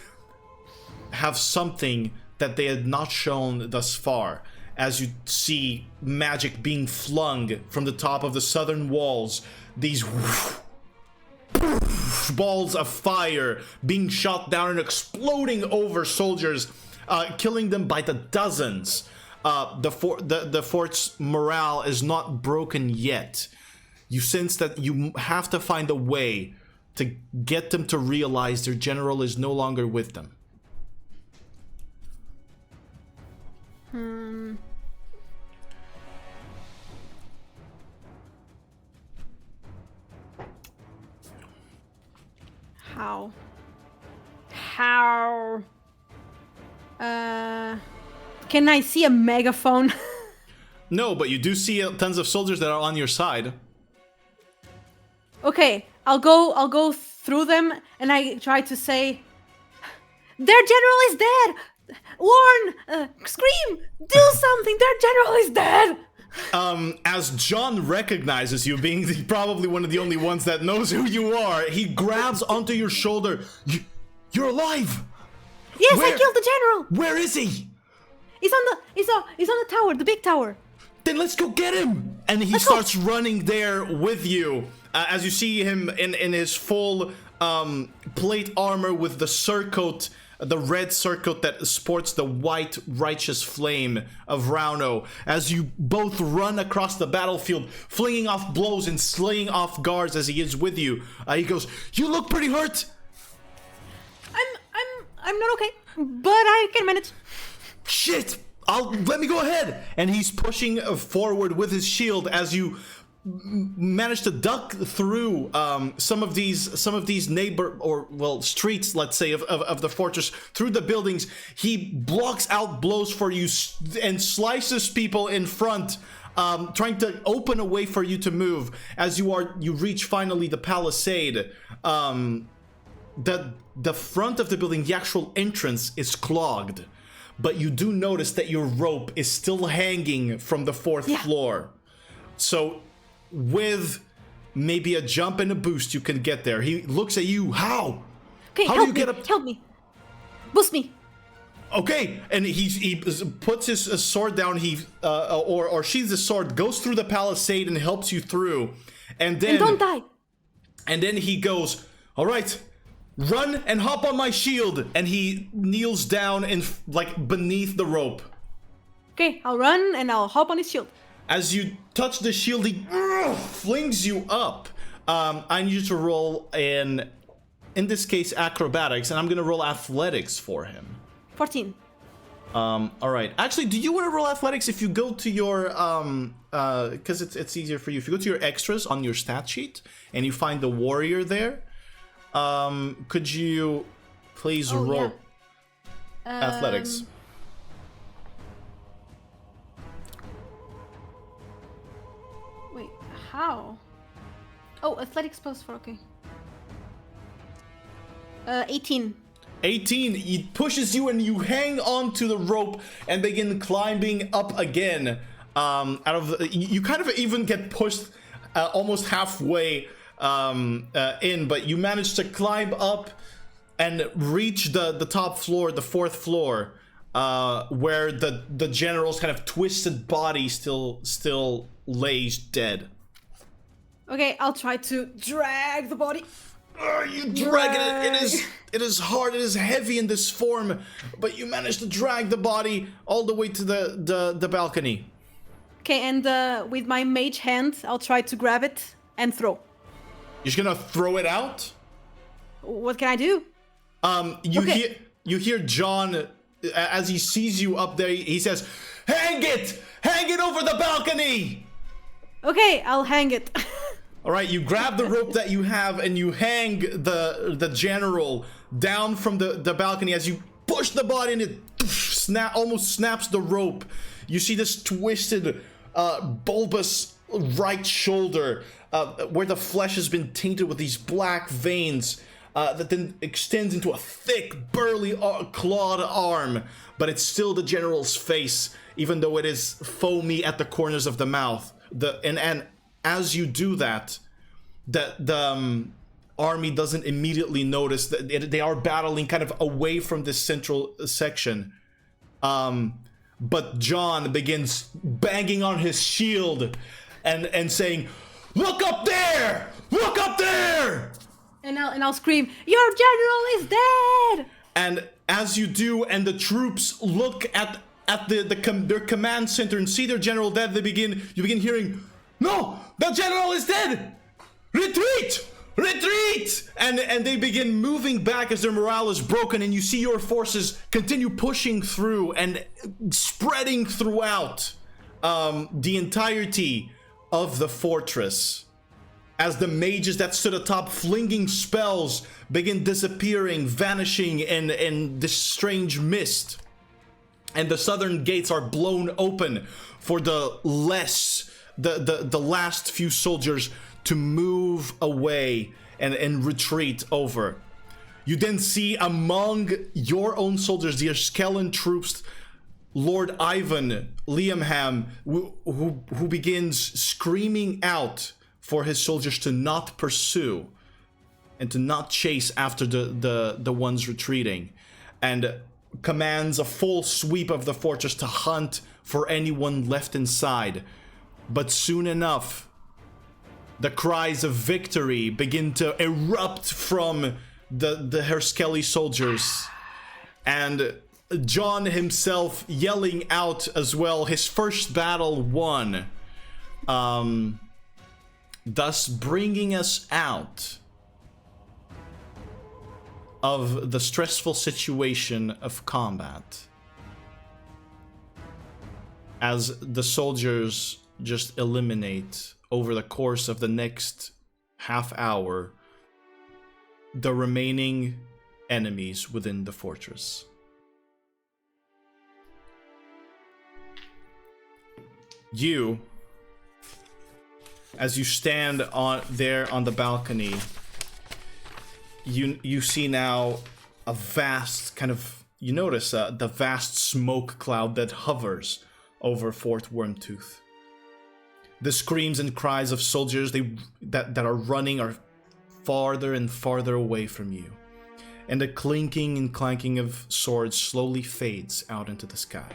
have something that they had not shown thus far. As you see magic being flung from the top of the southern walls, these balls of fire being shot down and exploding over soldiers, killing them by the dozens. The fort's morale is not broken yet. You sense that you have to find a way to get them to realize their general is no longer with them. How? Can I see a megaphone? No, but you do see tons of soldiers that are on your side. Okay, I'll go through them and I try to say, their general is dead! Warn! Scream! Do something! Their general is dead! As John recognizes you, being probably one of the only ones that knows who you are, he grabs onto your shoulder. You're alive! Yes, Where? I killed the general. Where is he? He's on the tower, the big tower. Then let's go get him. And he starts running there with you. As you see him in his full plate armor with the surcoat, the red surcoat that sports the white righteous flame of Rauno. As you both run across the battlefield, flinging off blows and slaying off guards as he is with you. He goes, "You look pretty hurt." I'm not okay, but I can manage. Shit! Let me go ahead. And he's pushing forward with his shield as you manage to duck through some of these streets, let's say, of the fortress, through the buildings. He blocks out blows for you and slices people in front, trying to open a way for you to move. As you reach finally the palisade. The front of the building, the actual entrance, is clogged, but you do notice that your rope is still hanging from the fourth floor. So with maybe a jump and a boost, you can get there. He looks at you. How? Okay, How do you get up? Help me. Boost me. Okay, and he puts his sword down. He or sheathes the sword, goes through the palisade, and helps you through. And don't die. And then he goes, "All right, run and hop on my shield." And he kneels down and beneath the rope. Okay, I'll run and I'll hop on his shield. As you touch the shield, he flings you up. I need you to roll in this case, acrobatics, and I'm gonna roll athletics for him. 14. All right. Actually, do you want to roll athletics if you go to your because it's easier for you if you go to your extras on your stat sheet and you find the warrior there? Could you please roll athletics? Wait, how? Oh, athletics plus 4, okay. 18. 18. He pushes you and you hang onto the rope and begin climbing up again. You kind of even get pushed almost halfway in, but you manage to climb up and reach the top floor, the fourth floor, where the general's kind of twisted body still lays dead. Okay, I'll try to drag the body. You drag it. It is hard. It is heavy in this form, but you manage to drag the body all the way to the balcony. Okay, and with my mage hand, I'll try to grab it and throw. You're just gonna throw it out? What can I do? You hear John as he sees you up there. He says, "Hang it over the balcony." Okay, I'll hang it. All right, you grab the rope that you have and you hang the general down from the balcony. As you push the body and it almost snaps the rope. You see this twisted, bulbous right shoulder where the flesh has been tainted with these black veins that then extends into a thick, burly, clawed arm. But it's still the general's face, even though it is foamy at the corners of the mouth. And as you do that, the army doesn't immediately notice that they are battling kind of away from this central section. But John begins banging on his shield and saying, "Look up there! Look up there!" And I'll scream, "Your general is dead!" And as you do, and the troops look at their command center and see their general dead, you begin hearing, "No! The general is dead! Retreat! Retreat!" And they begin moving back as their morale is broken, and you see your forces continue pushing through and spreading throughout the entirety of the fortress. As the mages that stood atop flinging spells begin disappearing, vanishing in this strange mist. And the southern gates are blown open for the last few soldiers to move away and retreat over. You then see among your own soldiers, the Ashkelon troops, Lord Ivan Liamham, who begins screaming out for his soldiers to not pursue and to not chase after the ones retreating. and commands a full sweep of the fortress to hunt for anyone left inside. But soon enough, the cries of victory begin to erupt from the Herskeli soldiers, and John himself yelling out as well, his first battle won, thus bringing us out of the stressful situation of combat, as the soldiers just eliminate over the course of the next half hour the remaining enemies within the fortress. You, as you stand on the balcony, you see now a vast kind of, you notice the vast smoke cloud that hovers over Fort Wurmtooth. The screams and cries of soldiers that are running are farther and farther away from you, and the clinking and clanking of swords slowly fades out into the sky.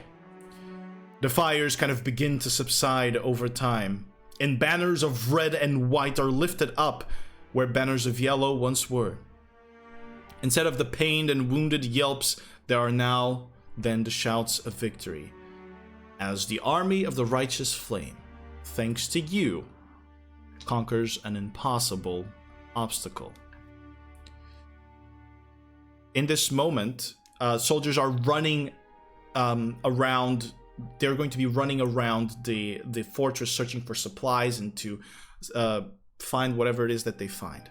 The fires kind of begin to subside over time, and banners of red and white are lifted up where banners of yellow once were. Instead of the pained and wounded yelps, there are now then the shouts of victory, as the army of the righteous flame, thanks to you, conquers an impossible obstacle. In this moment, soldiers are running around. They're going to be running around the fortress, searching for supplies and to find whatever it is that they find.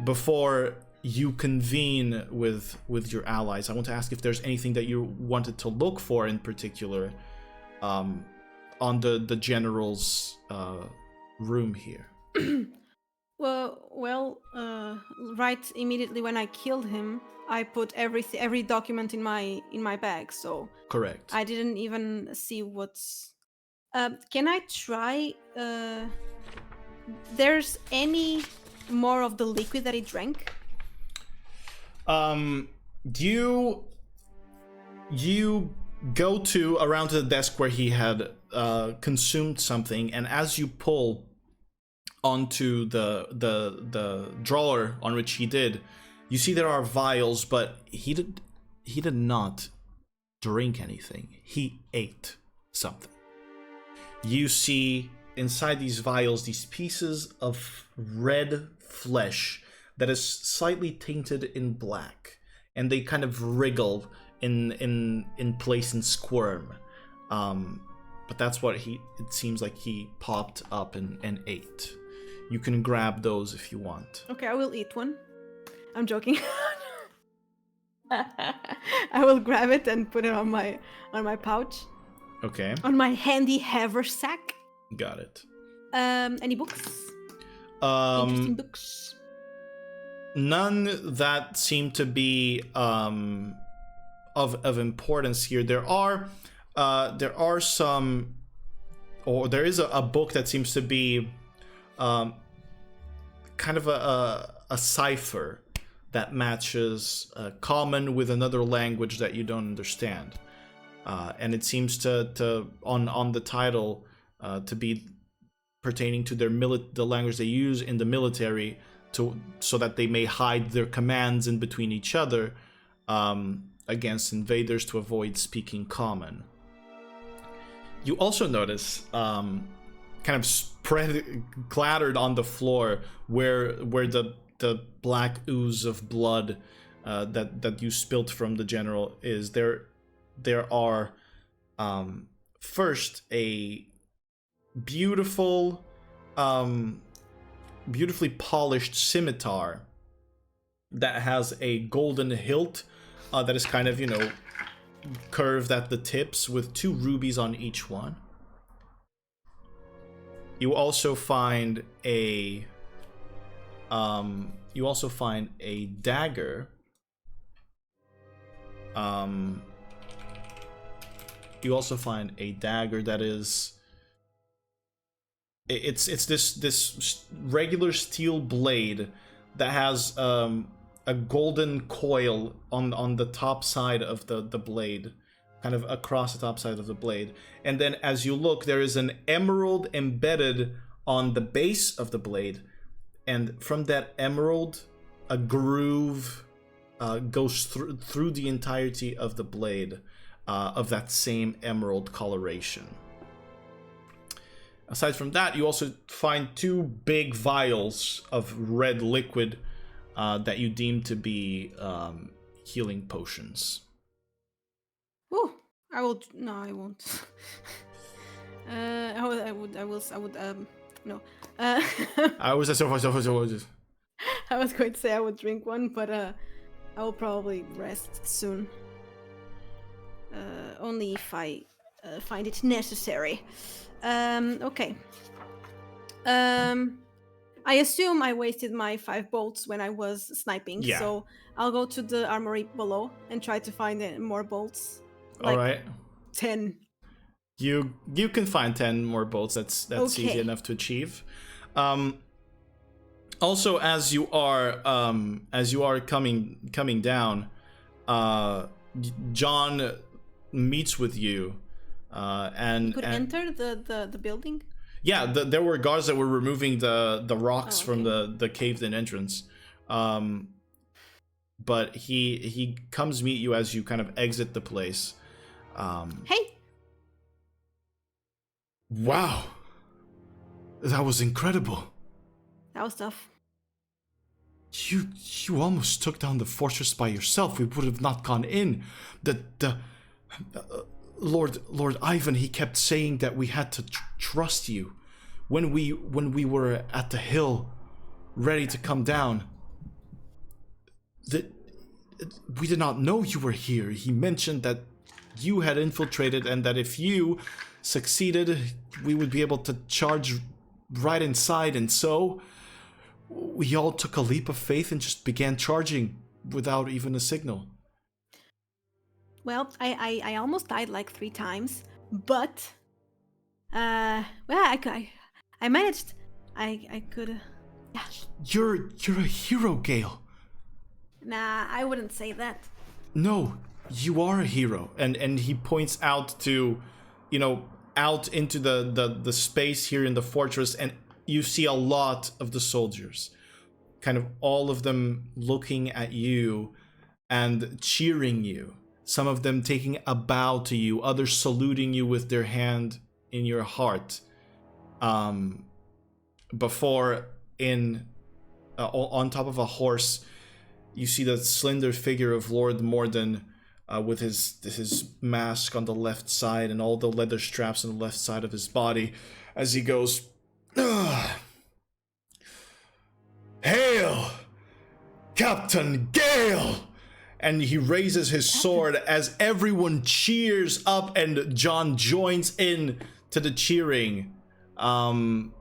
Before you convene with your allies, I want to ask if there's anything that you wanted to look for in particular on the general's room here. Well, right immediately when I killed him, I put every document in my bag, so correct. I didn't even see what's. Can I try? There's any more of the liquid that he drank? You go to around to the desk where he had consumed something, and as you pull onto the drawer on which he did, you see there are vials, but he did not drink anything. He ate something. You see inside these vials these pieces of red flesh that is slightly tainted in black, and they kind of wriggle in place and squirm. But that's what it seems like he popped up and ate. You can grab those if you want. Okay, I will eat one. I'm joking. I will grab it and put it on my pouch. Okay. On my handy haversack. Got it. Any books? Interesting books. None that seem to be of importance here. There are some, or there is a book that seems to be kind of a cipher that matches common with another language that you don't understand, and it seems to on the title to be pertaining to the language they use in the military, so that they may hide their commands in between each other against invaders to avoid speaking common. You also notice kind of clattered on the floor where the black ooze of blood that you spilt from the general is. There are first a beautifully polished scimitar that has a golden hilt that is kind of, curved at the tips with 2 rubies on each one. You also find a dagger. You also find a dagger that is. It's this regular steel blade that has a a golden coil on the top side of the blade, kind of across the top side of the blade. And then as you look, there is an emerald embedded on the base of the blade, and from that emerald, a groove goes through the entirety of the blade, of that same emerald coloration. Aside from that, you also find 2 big vials of red liquid that you deem to be healing potions. Oh, I will. No, I won't. I would. No. I was I was going to say I would drink one, but I will probably rest soon. Only if I find it necessary. Okay. I assume I wasted my 5 bolts when I was sniping, Yeah. so I'll go to the armory below and try to find more bolts. All right. 10. You can find 10 more bolts. That's Okay. easy enough to achieve. Also, as you are coming down, John meets with you, and You could enter the building. Yeah, there were guards that were removing the rocks from the caved-in entrance. But he comes meet you as you kind of exit the place. Hey. Wow. That was incredible. That was tough. You almost took down the fortress by yourself. We would have not gone in. Lord Ivan, he kept saying that we had to trust you when we were at the hill, ready to come down. We did not know you were here. He mentioned that you had infiltrated, and that if you succeeded, we would be able to charge right inside. And so we all took a leap of faith and just began charging without even a signal. Well, I almost died like 3 times, but well, I managed. I could. Yeah. You're a hero, Gael. Nah, I wouldn't say that. No, you are a hero. And he points out to, out into the space here in the fortress, and you see a lot of the soldiers, kind of all of them looking at you and cheering you. Some of them taking a bow to you, others saluting you with their hand in your heart. Before, on top of a horse, you see the slender figure of Lord Morden, with his mask on the left side and all the leather straps on the left side of his body, as he goes, "Hail, Captain Gael!" And he raises his sword as everyone cheers up, and John joins in to the cheering of,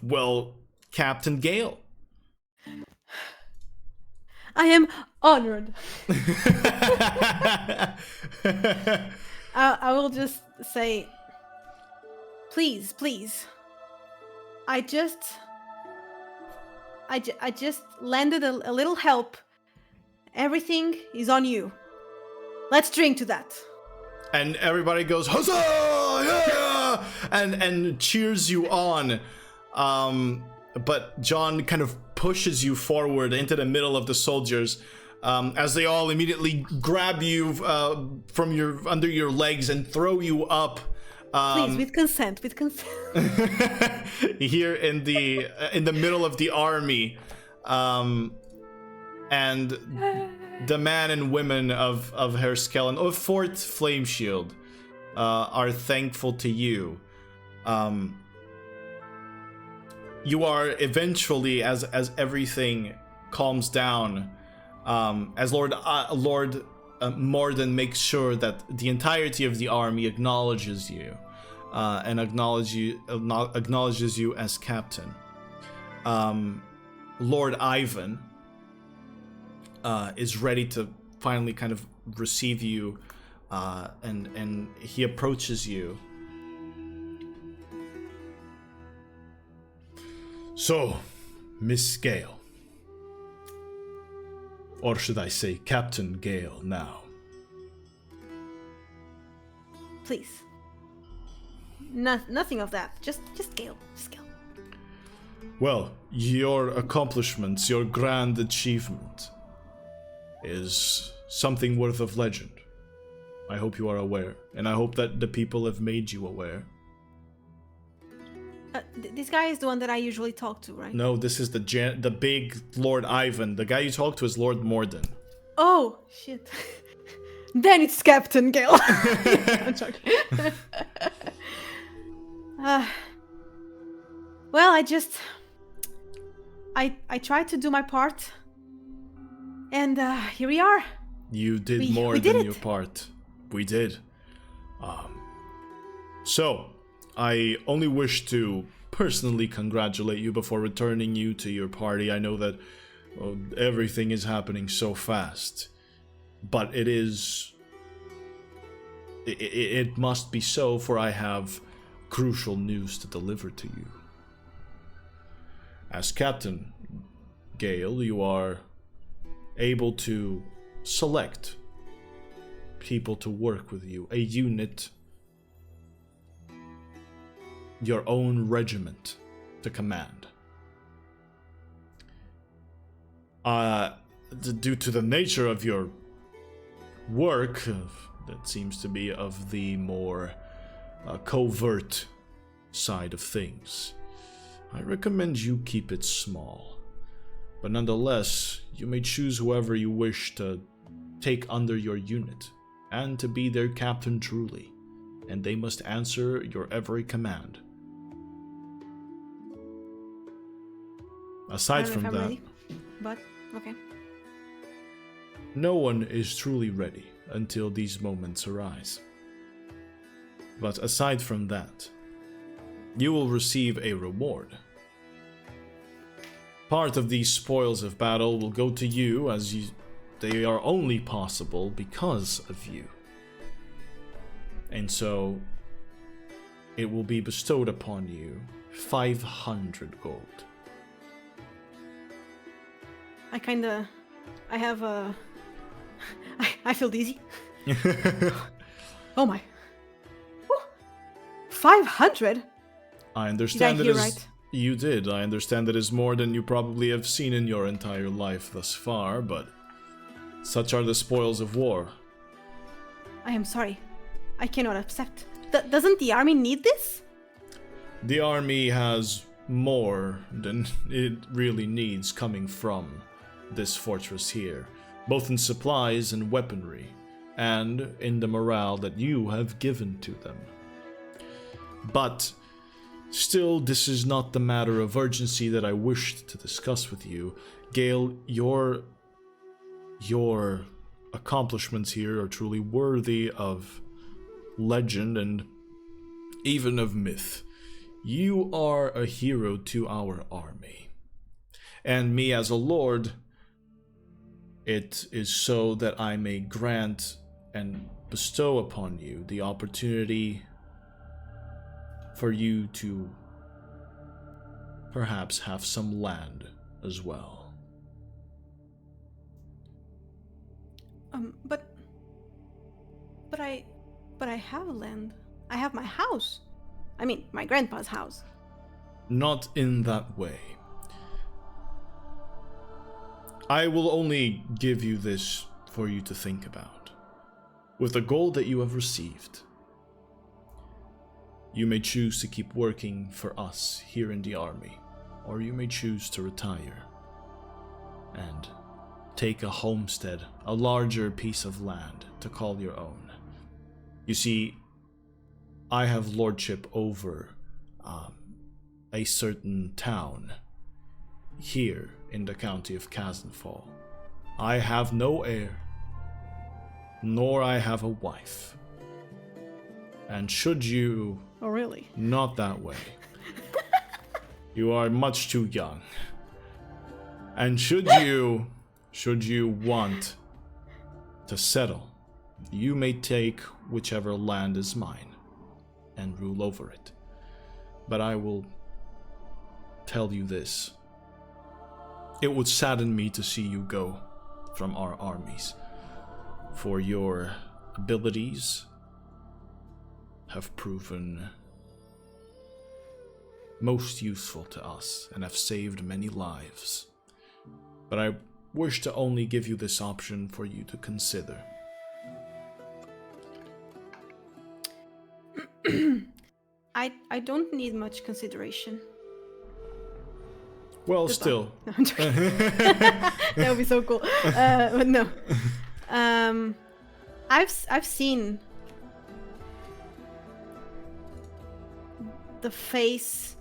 well, Captain Gael. I am honored. I will just say, please. I just lended a little help. Everything is on you. Let's drink to that. And everybody goes, "Huzzah! Yeah!" and cheers you on. But John kind of pushes you forward into the middle of the soldiers, as they all immediately grab you from under your legs and throw you up. Please, with consent. Here in the middle of the army, and the men and women of Herskellen, of Fort Flameshield, are thankful to you. You are eventually, as everything calms down, as Lord Morden makes sure that the entirety of the army acknowledges you, and acknowledges you as captain. Lord Ivan is ready to finally kind of receive you, and he approaches you. "So, Miss Gael, Or should I say Captain Gael now? Please. Nothing of that. Just Gael. Just Gael. Well, your accomplishments, your grand achievement, is something worth of legend. I hope you are aware, and I hope that the people have made you aware. This guy is the one that I usually talk to, right? No, this is the big Lord Ivan. The guy you talk to is Lord Morden. Oh, shit. Then it's Captain Gael. I'm joking. Well, I tried to do my part. And here we are. You did more than your part. We did. So, I only wish to personally congratulate you before returning you to your party. I know that everything is happening so fast. But it must be so, for I have crucial news to deliver to you. As Captain Gael, you are able to select people to work with you, a unit, your own regiment to command. Due to the nature of your work, that seems to be of the more covert side of things, I recommend you keep it small. But nonetheless, you may choose whoever you wish to take under your unit, and to be their captain truly, and they must answer your every command. Aside from that, ready, but okay. No one is truly ready until these moments arise. But aside from that, you will receive a reward. Part of these spoils of battle will go to you, as they are only possible because of you. And so, it will be bestowed upon you 500 gold. I feel dizzy. Oh my. 500? I understand Did I hear right? You did. I understand that is more than you probably have seen in your entire life thus far, but such are the spoils of war. I am sorry. I cannot accept. Doesn't the army need this? The army has more than it really needs coming from this fortress here, both in supplies and weaponry, and in the morale that you have given to them. But still, this is not the matter of urgency that I wished to discuss with you. Gael, your accomplishments here are truly worthy of legend and even of myth. You are a hero to our army. And me as a lord, it is so that I may grant and bestow upon you the opportunity for you to perhaps have some land as well. But I have land. I have my house. I mean, my grandpa's house. Not in that way. I will only give you this for you to think about. With the gold that you have received, you may choose to keep working for us here in the army, or you may choose to retire and take a homestead, a larger piece of land to call your own. You see, I have lordship over a certain town here in the county of Kazenfall. I have no heir, nor I have a wife. And should you... Oh, really? Not that way. You are much too young. And should you want to settle, you may take whichever land is mine and rule over it. But I will tell you this. It would sadden me to see you go, from our armies. For your abilities have proven most useful to us and have saved many lives. But I wish to only give you this option for you to consider. I don't need much consideration. Well, Goodbye. still. No, I'm joking. That would be so cool. But no. I've seen the face,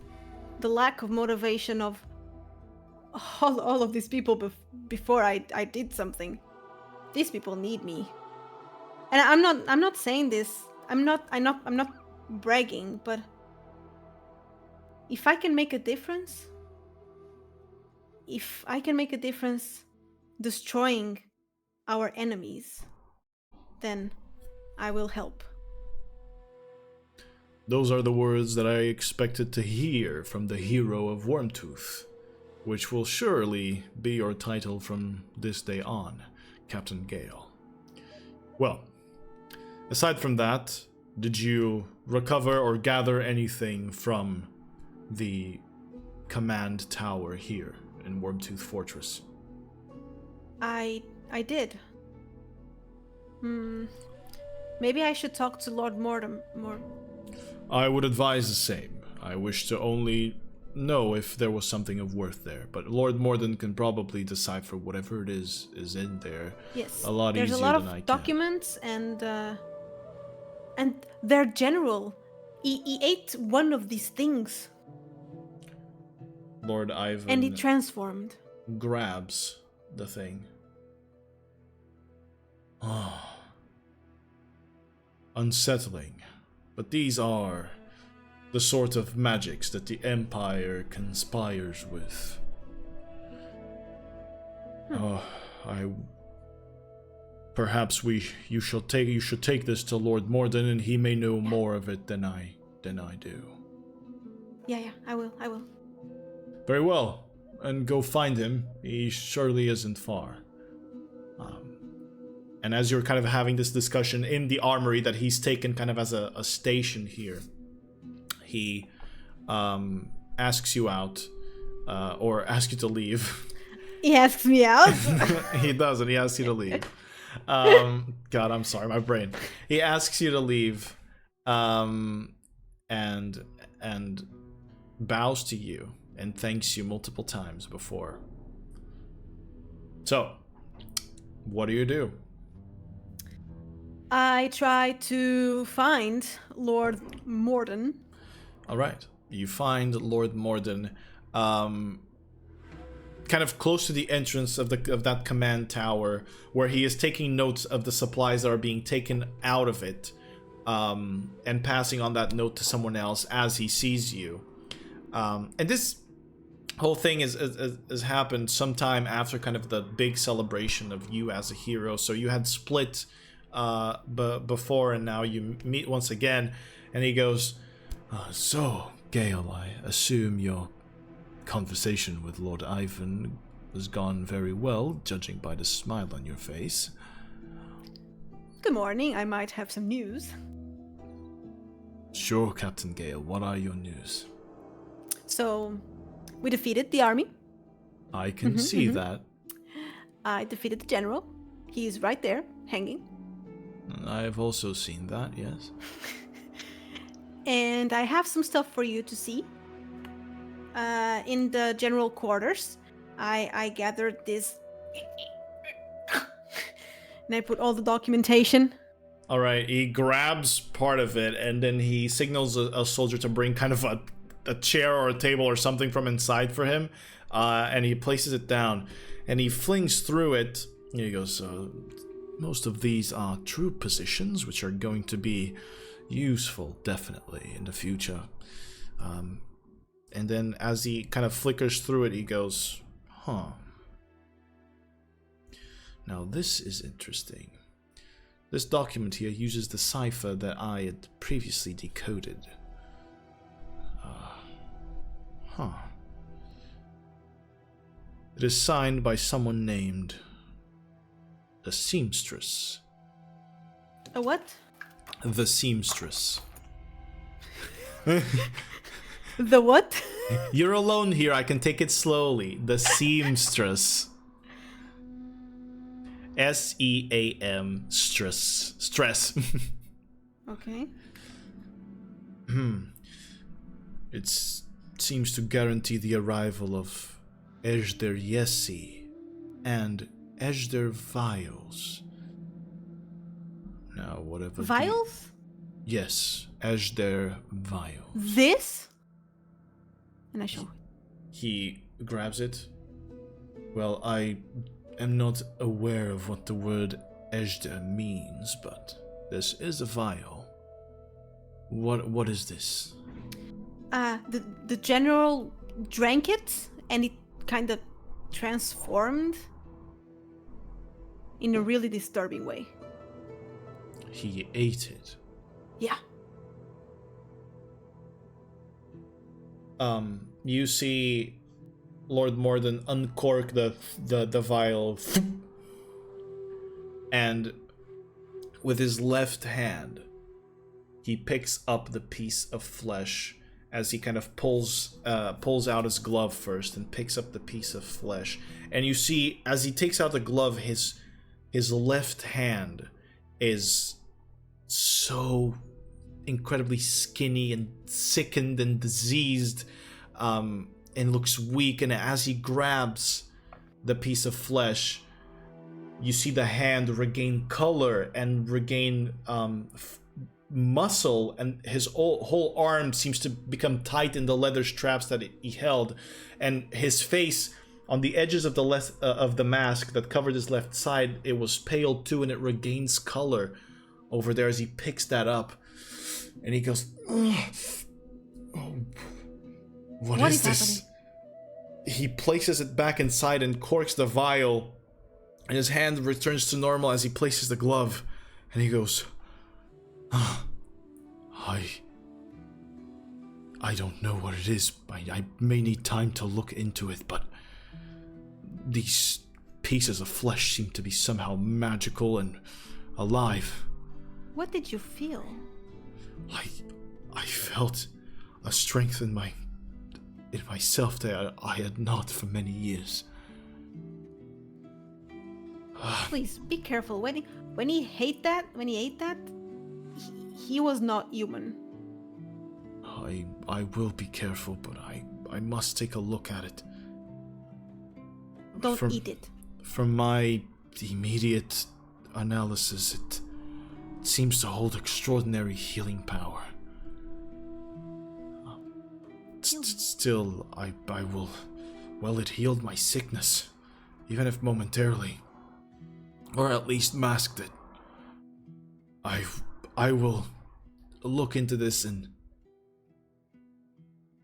the lack of motivation of all of these people before I did something. These people need me, and I'm not saying this. I'm not bragging, but if I can make a difference, destroying our enemies, then I will help. Those are the words that I expected to hear from the Hero of Wurmtooth, which will surely be your title from this day on, Captain Gael. Well, aside from that, did you recover or gather anything from the command tower here in Wurmtooth Fortress? I did. Maybe I should talk to Lord Mortem more. I would advise the same. I wish to only know if there was something of worth there, but Lord Morden can probably decipher whatever it is in there. Yes, a lot there's easier a lot than I of can. documents, and their general, he ate one of these things, Lord Ivan and he transformed. grabs the thing. Oh. Unsettling. But these are the sort of magics that the Empire conspires with. Perhaps you should take this to Lord Morden, and he may know more of it than I do. Yeah, I will. Very well, and go find him. He surely isn't far. And as you're kind of having this discussion in the armory that he's taken kind of as a station here, he asks you out, or asks you to leave. He asks me out. He does, and he asks you to leave. God, I'm sorry, my brain. He asks you to leave, and bows to you and thanks you multiple times before. So, what do you do? I try to find Lord Morden. All right, you find Lord Morden, kind of close to the entrance of that command tower, where he is taking notes of the supplies that are being taken out of it, and passing on that note to someone else as he sees you. And this whole thing has happened sometime after kind of the big celebration of you as a hero. So you had split before, and now you meet once again. And he goes, "So, Gael, I assume your conversation with Lord Ivan has gone very well, judging by the smile on your face." Good morning. I might have some news. Sure, Captain Gael. What are your news? So, we defeated the army. I can see that. I defeated the general. He's right there, hanging. I have also seen that, yes. And I have some stuff for you to see. In the general quarters, I gathered this, and I put all the documentation. All right, he grabs part of it, and then he signals a soldier to bring kind of a chair or a table or something from inside for him, and he places it down, and he flings through it. And he goes, most of these are troop positions, which are going to be useful, definitely, in the future. And then as he kind of flickers through it, he goes, huh. Now this is interesting. This document here uses the cipher that I had previously decoded. It is signed by someone named a seamstress. A what? The seamstress. The what? You're alone here. I can take it slowly. The seamstress. SEAM stress. Stress. Okay. It seems to guarantee the arrival of Ejder Yesi and Ejder Vials. Now, whatever. Vials? Yes, Ejder Vials. This? And I show it. He grabs it. Well, I am not aware of what the word Ejder means, but this is a vial. What is this? The general drank it, and it kind of transformed in a really disturbing way. He ate it. Yeah. You see Lord Morden uncork the vial, and with his left hand, he picks up the piece of flesh as he kind of pulls out his glove first and picks up the piece of flesh. And you see, as he takes out the glove, his left hand is so incredibly skinny and sickened and diseased, and looks weak. And as he grabs the piece of flesh, you see the hand regain color and regain muscle, and his whole arm seems to become tight in the leather straps that he held, and his face on the edges of the mask that covered his left side, it was pale too, and it regains color over there as he picks that up, and he goes, "Oh, what is this?" Happening? He places it back inside and corks the vial, and his hand returns to normal as he places the glove, and he goes, I don't know what it is. I may need time to look into it, but these pieces of flesh seem to be somehow magical and alive. What did you feel? I felt a strength in myself that I had not for many years. Please be careful. When he ate that, he was not human. I will be careful, but I must take a look at it. Don't eat it. From my immediate analysis, it seems to hold extraordinary healing power. Still, I will... Well, it healed my sickness, even if momentarily. Or at least masked it. I will look into this, and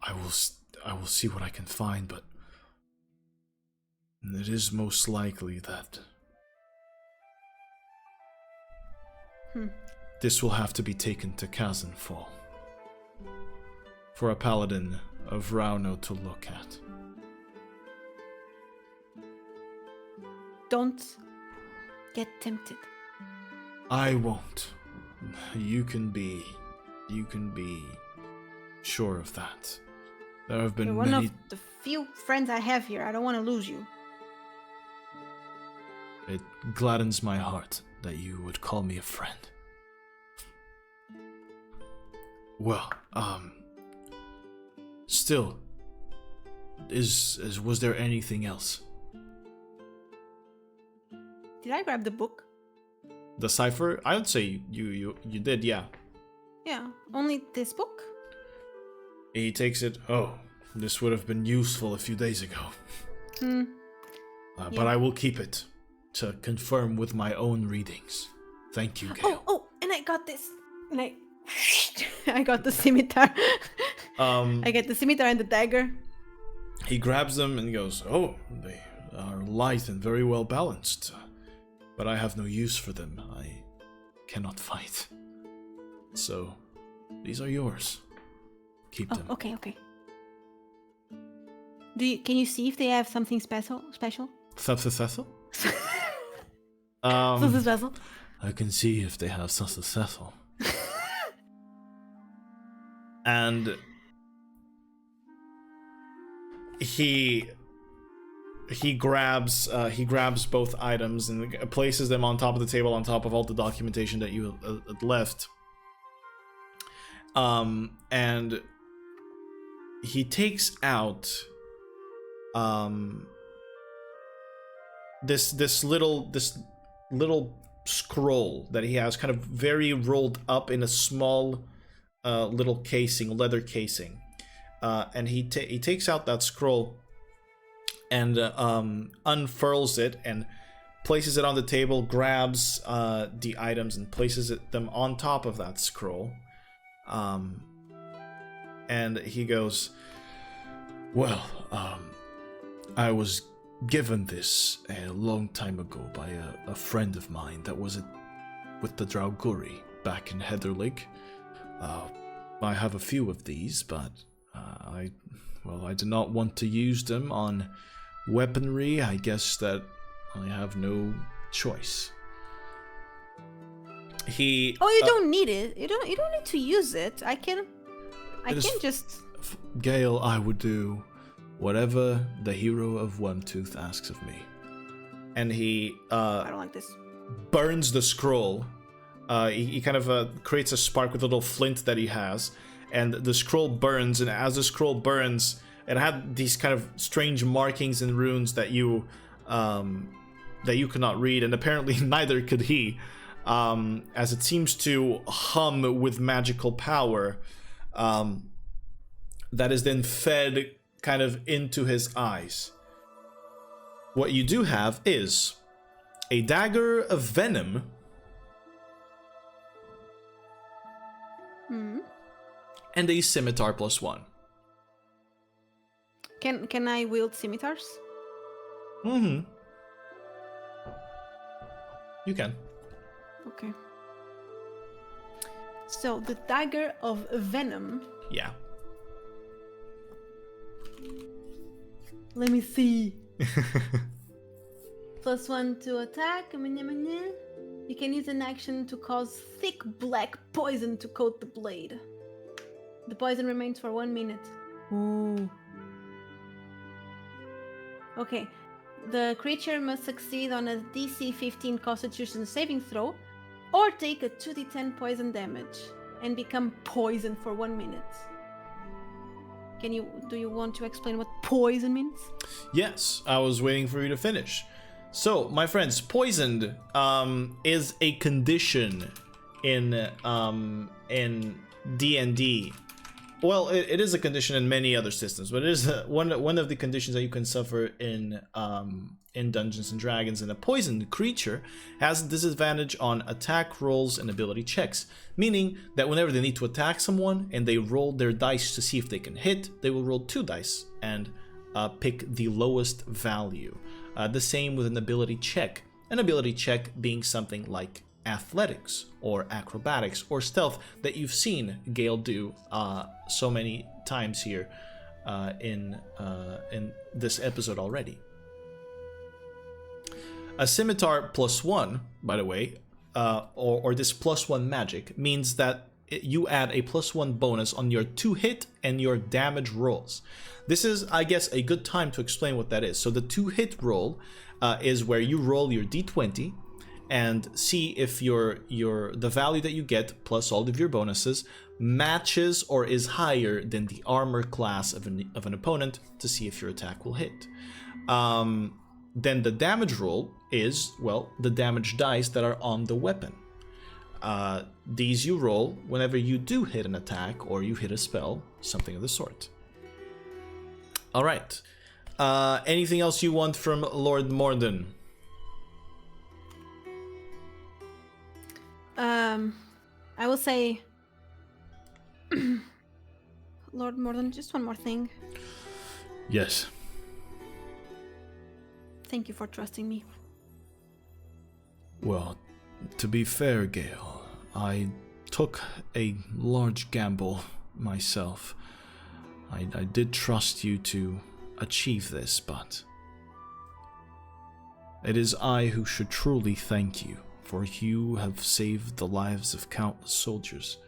I will see what I can find, but it is most likely that this will have to be taken to Kazanfall for a paladin of Rauno to look at. Don't get tempted. I won't. You can be sure of that. There have been You're one many... of the few friends I have here. I don't want to lose you. It gladdens my heart that you would call me a friend. Well, still, was there anything else? Did I grab the book? The cipher? I would say you did, yeah. Yeah, only this book? He takes it. Oh, this would have been useful a few days ago. But I will keep it to confirm with my own readings. Thank you, Gael. Oh, and I got this. And I got the scimitar. I get the scimitar and the dagger. He grabs them and goes, "Oh, they are light and very well balanced. But I have no use for them. I cannot fight. So, these are yours. Keep them." Okay. Can you see if they have something special? Special? Suss's vessel. I can see if they have Suss's vessel. And he grabs both items and places them on top of the table, on top of all the documentation that you had left. And he takes out this little scroll that he has, kind of very rolled up in a small little casing, leather casing, and he takes out that scroll and unfurls it and places it on the table, grabs the items and places them on top of that scroll. And he goes, well, I was given this a long time ago by a friend of mine that was with the Drauguri back in Heatherlig. I have a few of these, but I do not want to use them on weaponry. I guess that I have no choice. You don't need it. You don't need to use it. I can just. Gael, I would do whatever the Hero of Wurmtooth asks of me. And he I don't like this. burns the scroll. He kind of creates a spark with a little flint that he has, and the scroll burns. And as the scroll burns, it had these kind of strange markings and runes that you could not read, and apparently neither could he, as it seems to hum with magical power that is then fed kind of into his eyes. What you do have is a dagger of venom. And a scimitar +1. Can I wield scimitars? You can. Okay. So the dagger of venom. Yeah. Let me see. +1 to attack. You can use an action to cause thick black poison to coat the blade. The poison remains for 1 minute. Ooh. Okay. The creature must succeed on a DC 15 Constitution saving throw, or take a 2d10 poison damage and become poisoned for 1 minute. Do you want to explain what poison means? Yes, I was waiting for you to finish. So, my friends, poisoned is a condition in D&D. Well, it is a condition in many other systems, but it is one of the conditions that you can suffer in Dungeons and Dragons. And a poisoned creature has a disadvantage on attack rolls and ability checks, meaning that whenever they need to attack someone and they roll their dice to see if they can hit, they will roll 2 dice and pick the lowest value. The same with an ability check. An ability check being something like athletics or acrobatics or stealth that you've seen Gael do so many times here in this episode already. A scimitar +1, by the way, or this +1 magic, means that you add a +1 bonus on your 2-hit and your damage rolls. This is, I guess, a good time to explain what that is. So the 2-hit roll is where you roll your d20 and see if the value that you get plus all of your bonuses matches or is higher than the armor class of an opponent to see if your attack will hit. Then the damage roll is, well, the damage dice that are on the weapon. These you roll whenever you do hit an attack or you hit a spell, something of the sort. All right. Anything else you want from Lord Morden? I will say, Lord Morden, just one more thing. Yes. Thank you for trusting me. Well, to be fair, Gael, I took a large gamble myself. I did trust you to achieve this, but It is I who should truly thank you, for you have saved the lives of countless soldiers,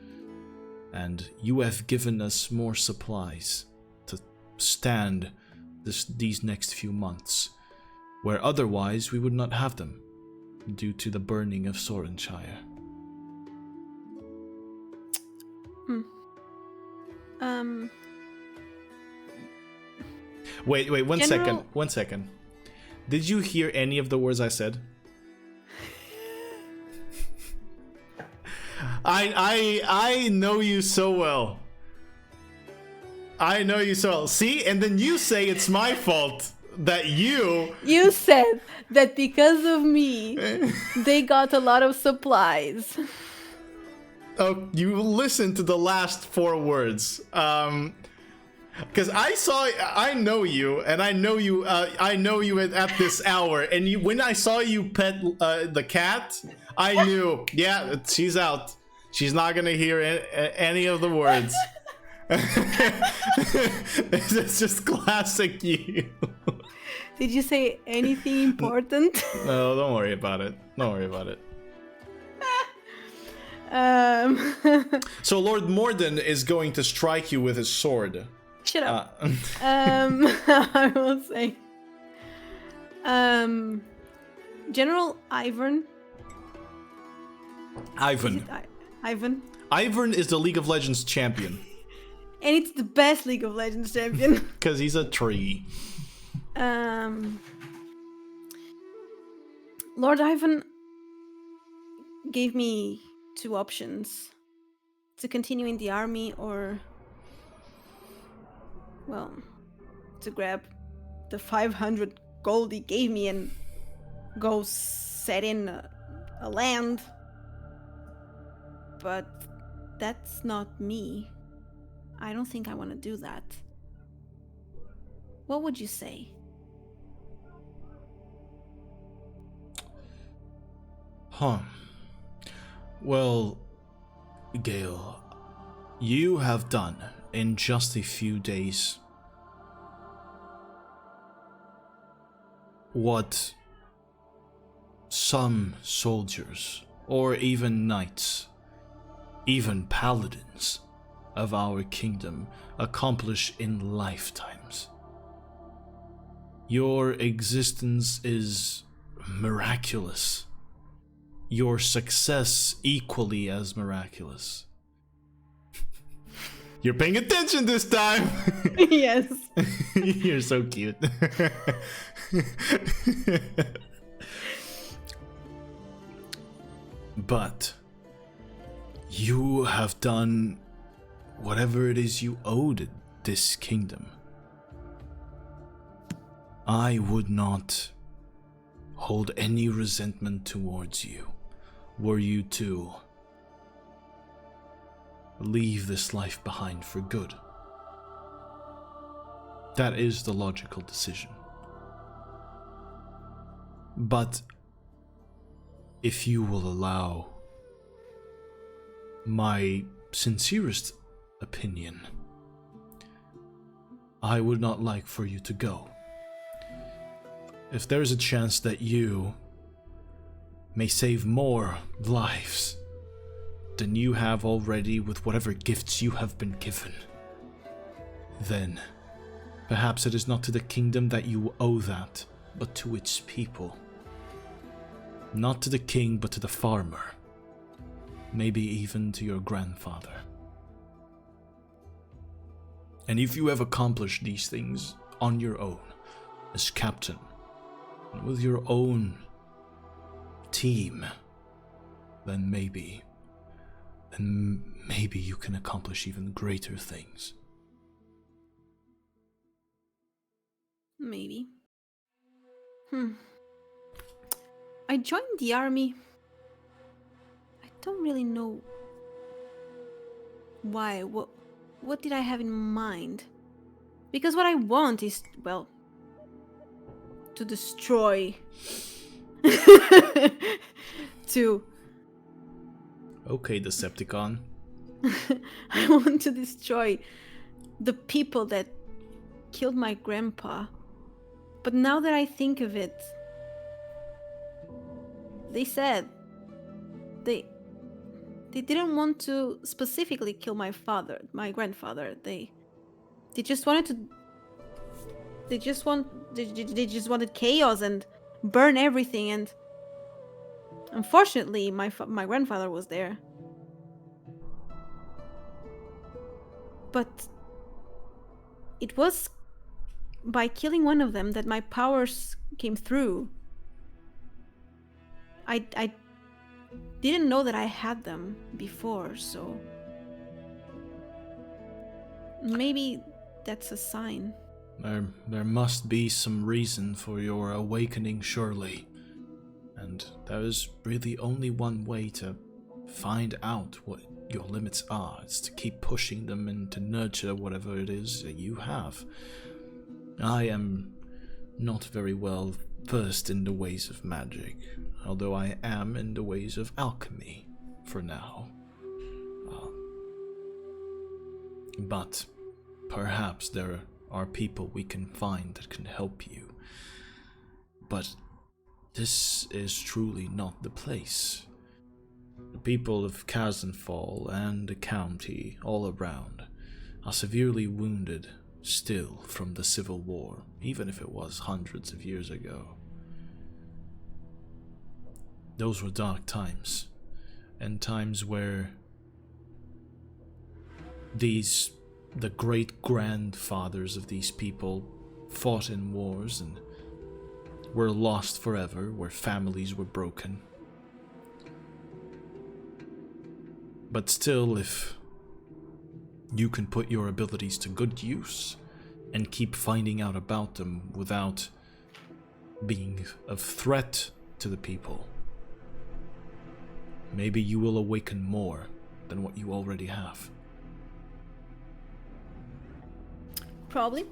and you have given us more supplies to stand these next few months, where otherwise we would not have them, due to the burning of Sorenshire. Wait, one second. Did you hear any of the words I said? I know you so well. I know you so well. See? And then you say it's my fault that you... You said that because of me, they got a lot of supplies. Oh, you listened to the last 4 words. Because I know you, and I know you at this hour, and when I saw you pet the cat, I knew, yeah, she's out. She's not gonna hear any of the words. It's just classic you. Did you say anything important? No, don't worry about it. So Lord Morden is going to strike you with his sword. Shut up. I will say. General Ivern. Ivan. Ivan. Ivern is the League of Legends champion. And it's the best League of Legends champion. Because he's a tree. Lord Ivan gave me 2 options. To continue in the army or... well, to grab the 500 gold he gave me and go set in a land. But that's not me. I don't think I want to do that. What would you say? Huh. Well, Gael, you have done in just a few days what some soldiers, or even knights, even paladins of our kingdom accomplish in lifetimes. Your existence is miraculous. Your success equally as miraculous. You're paying attention this time! Yes. You're so cute. But you have done whatever it is you owed this kingdom. I would not hold any resentment towards you were you to leave this life behind for good. That is the logical decision. But if you will allow my sincerest opinion, I would not like for you to go. If there's a chance that you may save more lives than you have already with whatever gifts you have been given, then perhaps it is not to the kingdom that you owe that, but to its people. Not to the king, but to the farmer. Maybe even to your grandfather. And if you have accomplished these things on your own, as captain, and with your own team, then maybe you can accomplish even greater things. Maybe. I joined the army. I don't really know why. What did I have in mind? Because what I want is, well, to destroy. to. Okay, Decepticon. I want to destroy the people that killed my grandpa. But now that I think of it, they said they didn't want to specifically kill my grandfather. They just wanted they just wanted chaos and burn everything, and unfortunately my grandfather was there. But it was by killing one of them that my powers came through. I didn't know that I had them before, so maybe that's a sign. There must be some reason for your awakening, surely. And there is really only one way to find out what your limits are. It's to keep pushing them and to nurture whatever it is that you have. I am not very well versed in the ways of magic, although I am in the ways of alchemy for now. But perhaps there are people we can find that can help you. But this is truly not the place. The people of Casenfall and the county all around are severely wounded still from the Civil War, even if it was hundreds of years ago. Those were dark times, and times where the great grandfathers of these people fought in wars and were lost forever, where families were broken. But still, if you can put your abilities to good use and keep finding out about them without being of threat to the people, maybe you will awaken more than what you already have. Probably.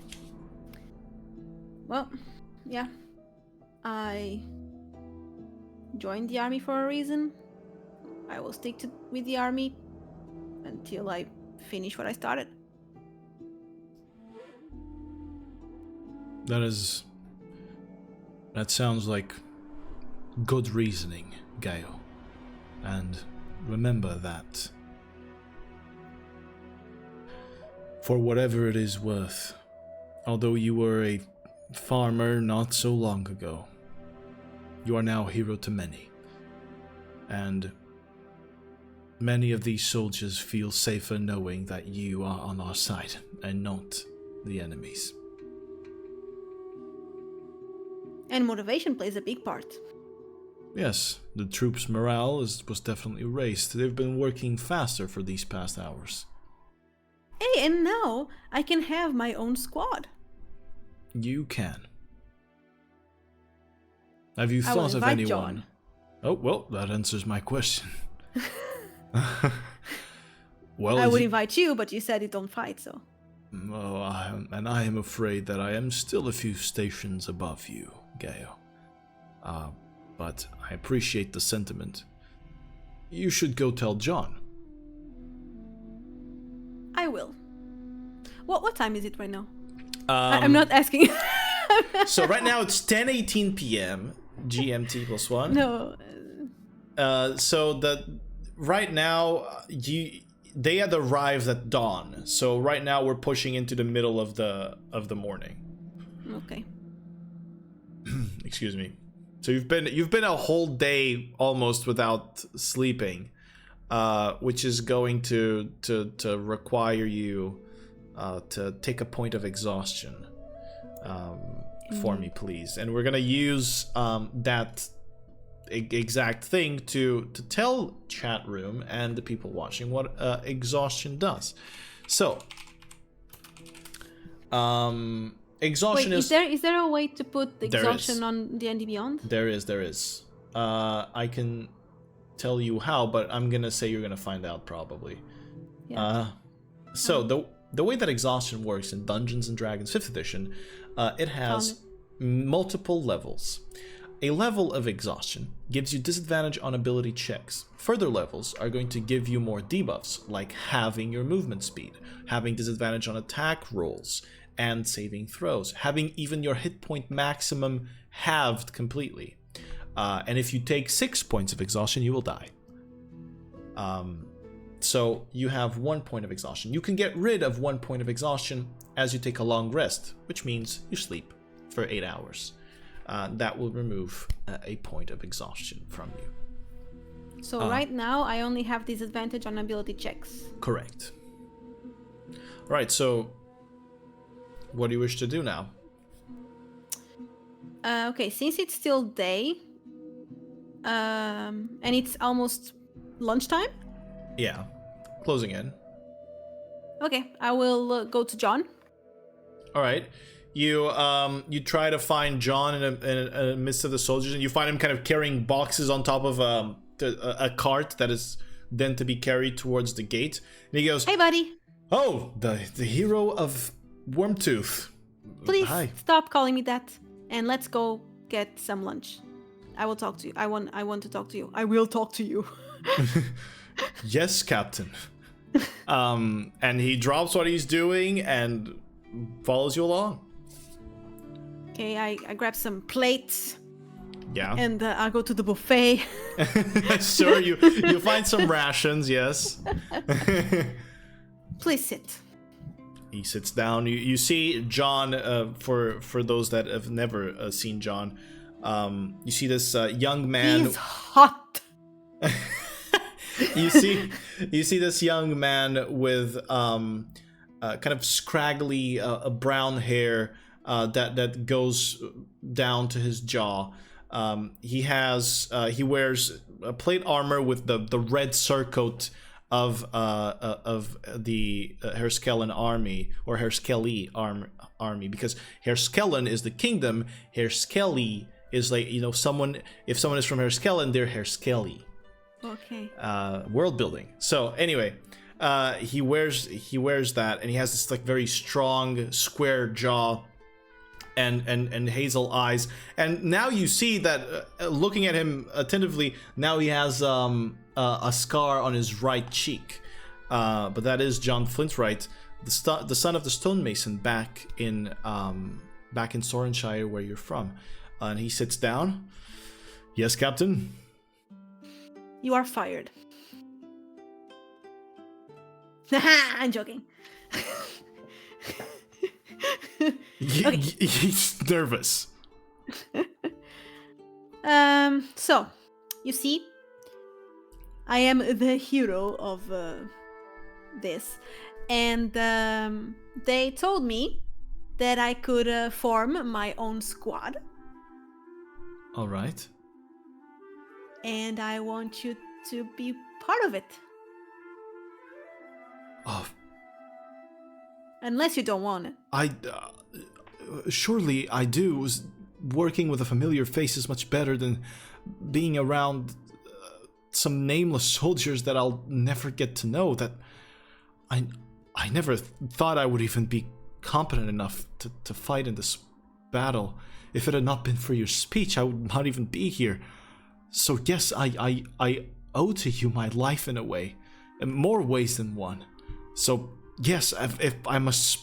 Well, yeah. I joined the army for a reason. I will stick with the army until I finish what I started. That sounds like good reasoning, Gael. And remember that for whatever it is worth, although you were a farmer not so long ago, you are now a hero to many. And many of these soldiers feel safer knowing that you are on our side and not the enemy's. And motivation plays a big part. Yes, the troops' morale was definitely raised. They've been working faster for these past hours. Hey, and now I can have my own squad. You can. Have you thought of anyone? John. Oh, well, that answers my question. Well, I would invite you, but you said you don't fight, so. Oh, I am afraid that I am still a few stations above you, Gael. But I appreciate the sentiment. You should go tell John. I will. What time is it right now? I'm not asking. So right now it's 10:18 p.m. GMT +1. No. So right now they had arrived at dawn. So right now we're pushing into the middle of the morning. Okay. Excuse me. So you've been a whole day almost without sleeping, which is going to require you to take a point of exhaustion for me, please. And we're gonna use that exact thing to tell chat room and the people watching what exhaustion does. So exhaustion is there a way to put the exhaustion on D&D Beyond? There is. I can tell you how, but I'm gonna say you're gonna find out probably. Yeah. So the way that exhaustion works in Dungeons and Dragons 5th edition, it has multiple levels. A level of exhaustion gives you disadvantage on ability checks. Further levels are going to give you more debuffs, like having your movement speed, having disadvantage on attack rolls and saving throws, having even your hit point maximum halved completely. And if you take 6 points of exhaustion, you will die. So you have 1 point of exhaustion. You can get rid of 1 point of exhaustion as you take a long rest, which means you sleep for 8 hours. That will remove a point of exhaustion from you. So right now, I only have disadvantage on ability checks. Correct. All right, so what do you wish to do now? Okay, since it's still day, and it's almost lunchtime. Yeah, closing in. Okay, I will go to John. All right, you try to find John in the midst of the soldiers, and you find him kind of carrying boxes on top of a cart that is then to be carried towards the gate. And he goes, "Hey, buddy. Oh, the Hero of Wurmtooth. Please Hi. stop calling me that, and let's go get some lunch. I will talk to you. I want to talk to you. I will talk to you." Yes, Captain. And he drops what he's doing and follows you along. Okay, I grab some plates. Yeah. And I'll go to the buffet. Sure, you find some rations, yes. Please sit. He sits down. You see John, for those that have never seen John, you see this young man. He's hot. You see this young man with kind of scraggly brown hair that goes down to his jaw. He wears a plate armor with the red surcoat of the Herskellen army, or Herskeli army, because Herskellen is the kingdom. Herskeli is like, someone, if someone is from Herskellen, they're Herskeli. Okay. World building. So anyway, he wears that, and he has this like very strong square jaw and hazel eyes. And now you see that, looking at him attentively, now he has a scar on his right cheek. But that is John Flintwright, the son of the stonemason back in Sorenshire, where you're from. And he sits down. Yes, Captain? You are fired. I'm joking. Okay. He's nervous. So, you see, I am the hero of this, and they told me that I could form my own squad. All right. And I want you to be part of it. Oh. Unless you don't want it. Surely I do. Working with a familiar face is much better than being around some nameless soldiers that I'll never get to know. That I never thought I would even be competent enough to fight in this battle. If it had not been for your speech, I would not even be here. So yes, I owe to you my life in a way, in more ways than one. So yes, if I must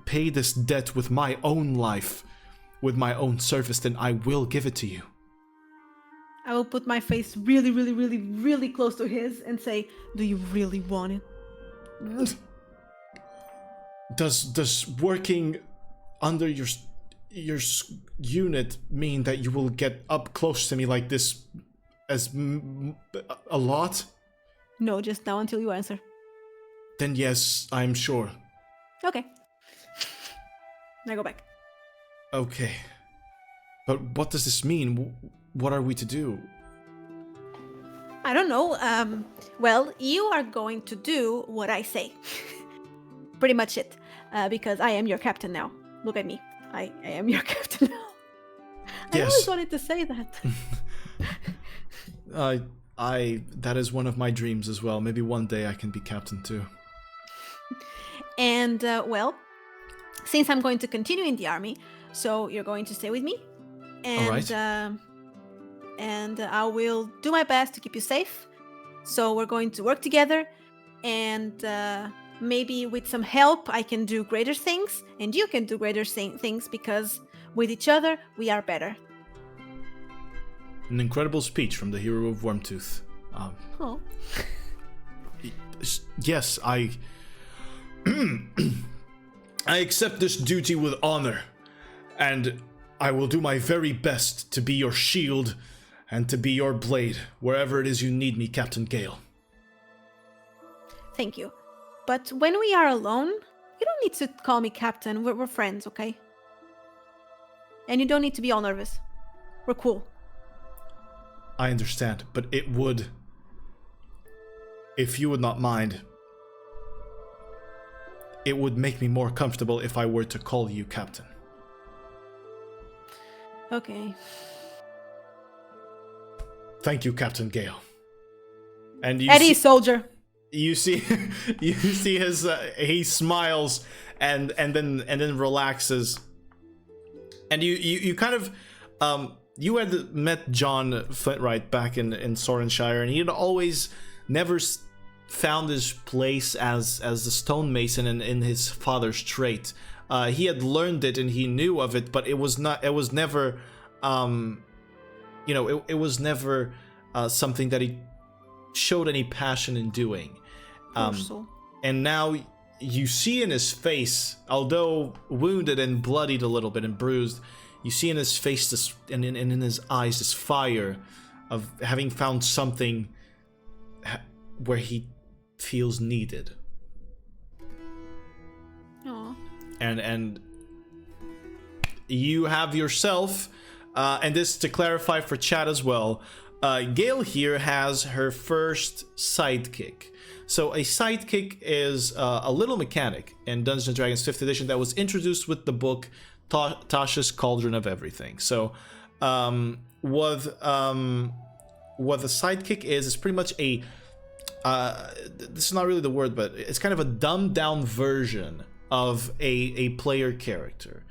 pay this debt with my own life, with my own service, then I will give it to you. I will put my face really, really, really, really close to his and say, "Do you really want it?" Does working under your unit mean that you will get up close to me like this as a lot? No, just now until you answer. Then yes, I'm sure. Okay. Now go back. Okay. But what does this mean? What are we to do? I don't know. Well, you are going to do what I say. Pretty much it. Because I am your captain now. Look at me. I am your captain now. I Yes. always wanted to say that. That is one of my dreams as well. Maybe one day I can be captain too. And, well, since I'm going to continue in the army, so you're going to stay with me. And, All right. And I will do my best to keep you safe. So we're going to work together, and maybe with some help I can do greater things, and you can do greater things, because with each other we are better. an incredible speech from the Hero of Wurmtooth. Oh. Yes, I accept this duty with honor, and I will do my very best to be your shield and to be your blade wherever it is you need me, Captain Gael. Thank you. But when we are alone, you don't need to call me Captain. We're friends, okay? And you don't need to be all nervous. We're cool. I understand, but it would, if you would not mind, it would make me more comfortable if I were to call you Captain. Okay. Thank you, Captain Gael. And you Eddie, soldier. You see, you see his he smiles and then relaxes, and you kind of you had met John Flintright back in Sorenshire, and he had always never found his place as the stonemason in his father's trait. He had learned it and he knew of it, but it was never it was never something that he showed any passion in doing. And now you see in his face, although wounded and bloodied a little bit and bruised, you see in his face this, and in his eyes, this fire of having found something where he feels needed. Aww. And you have yourself, and this to clarify for chat as well, Gael here has her first sidekick. So a sidekick is a little mechanic in Dungeons & Dragons 5th edition that was introduced with the book Tasha's Cauldron of Everything. So what a sidekick is pretty much a this is not really the word, but it's kind of a dumbed down version of a player character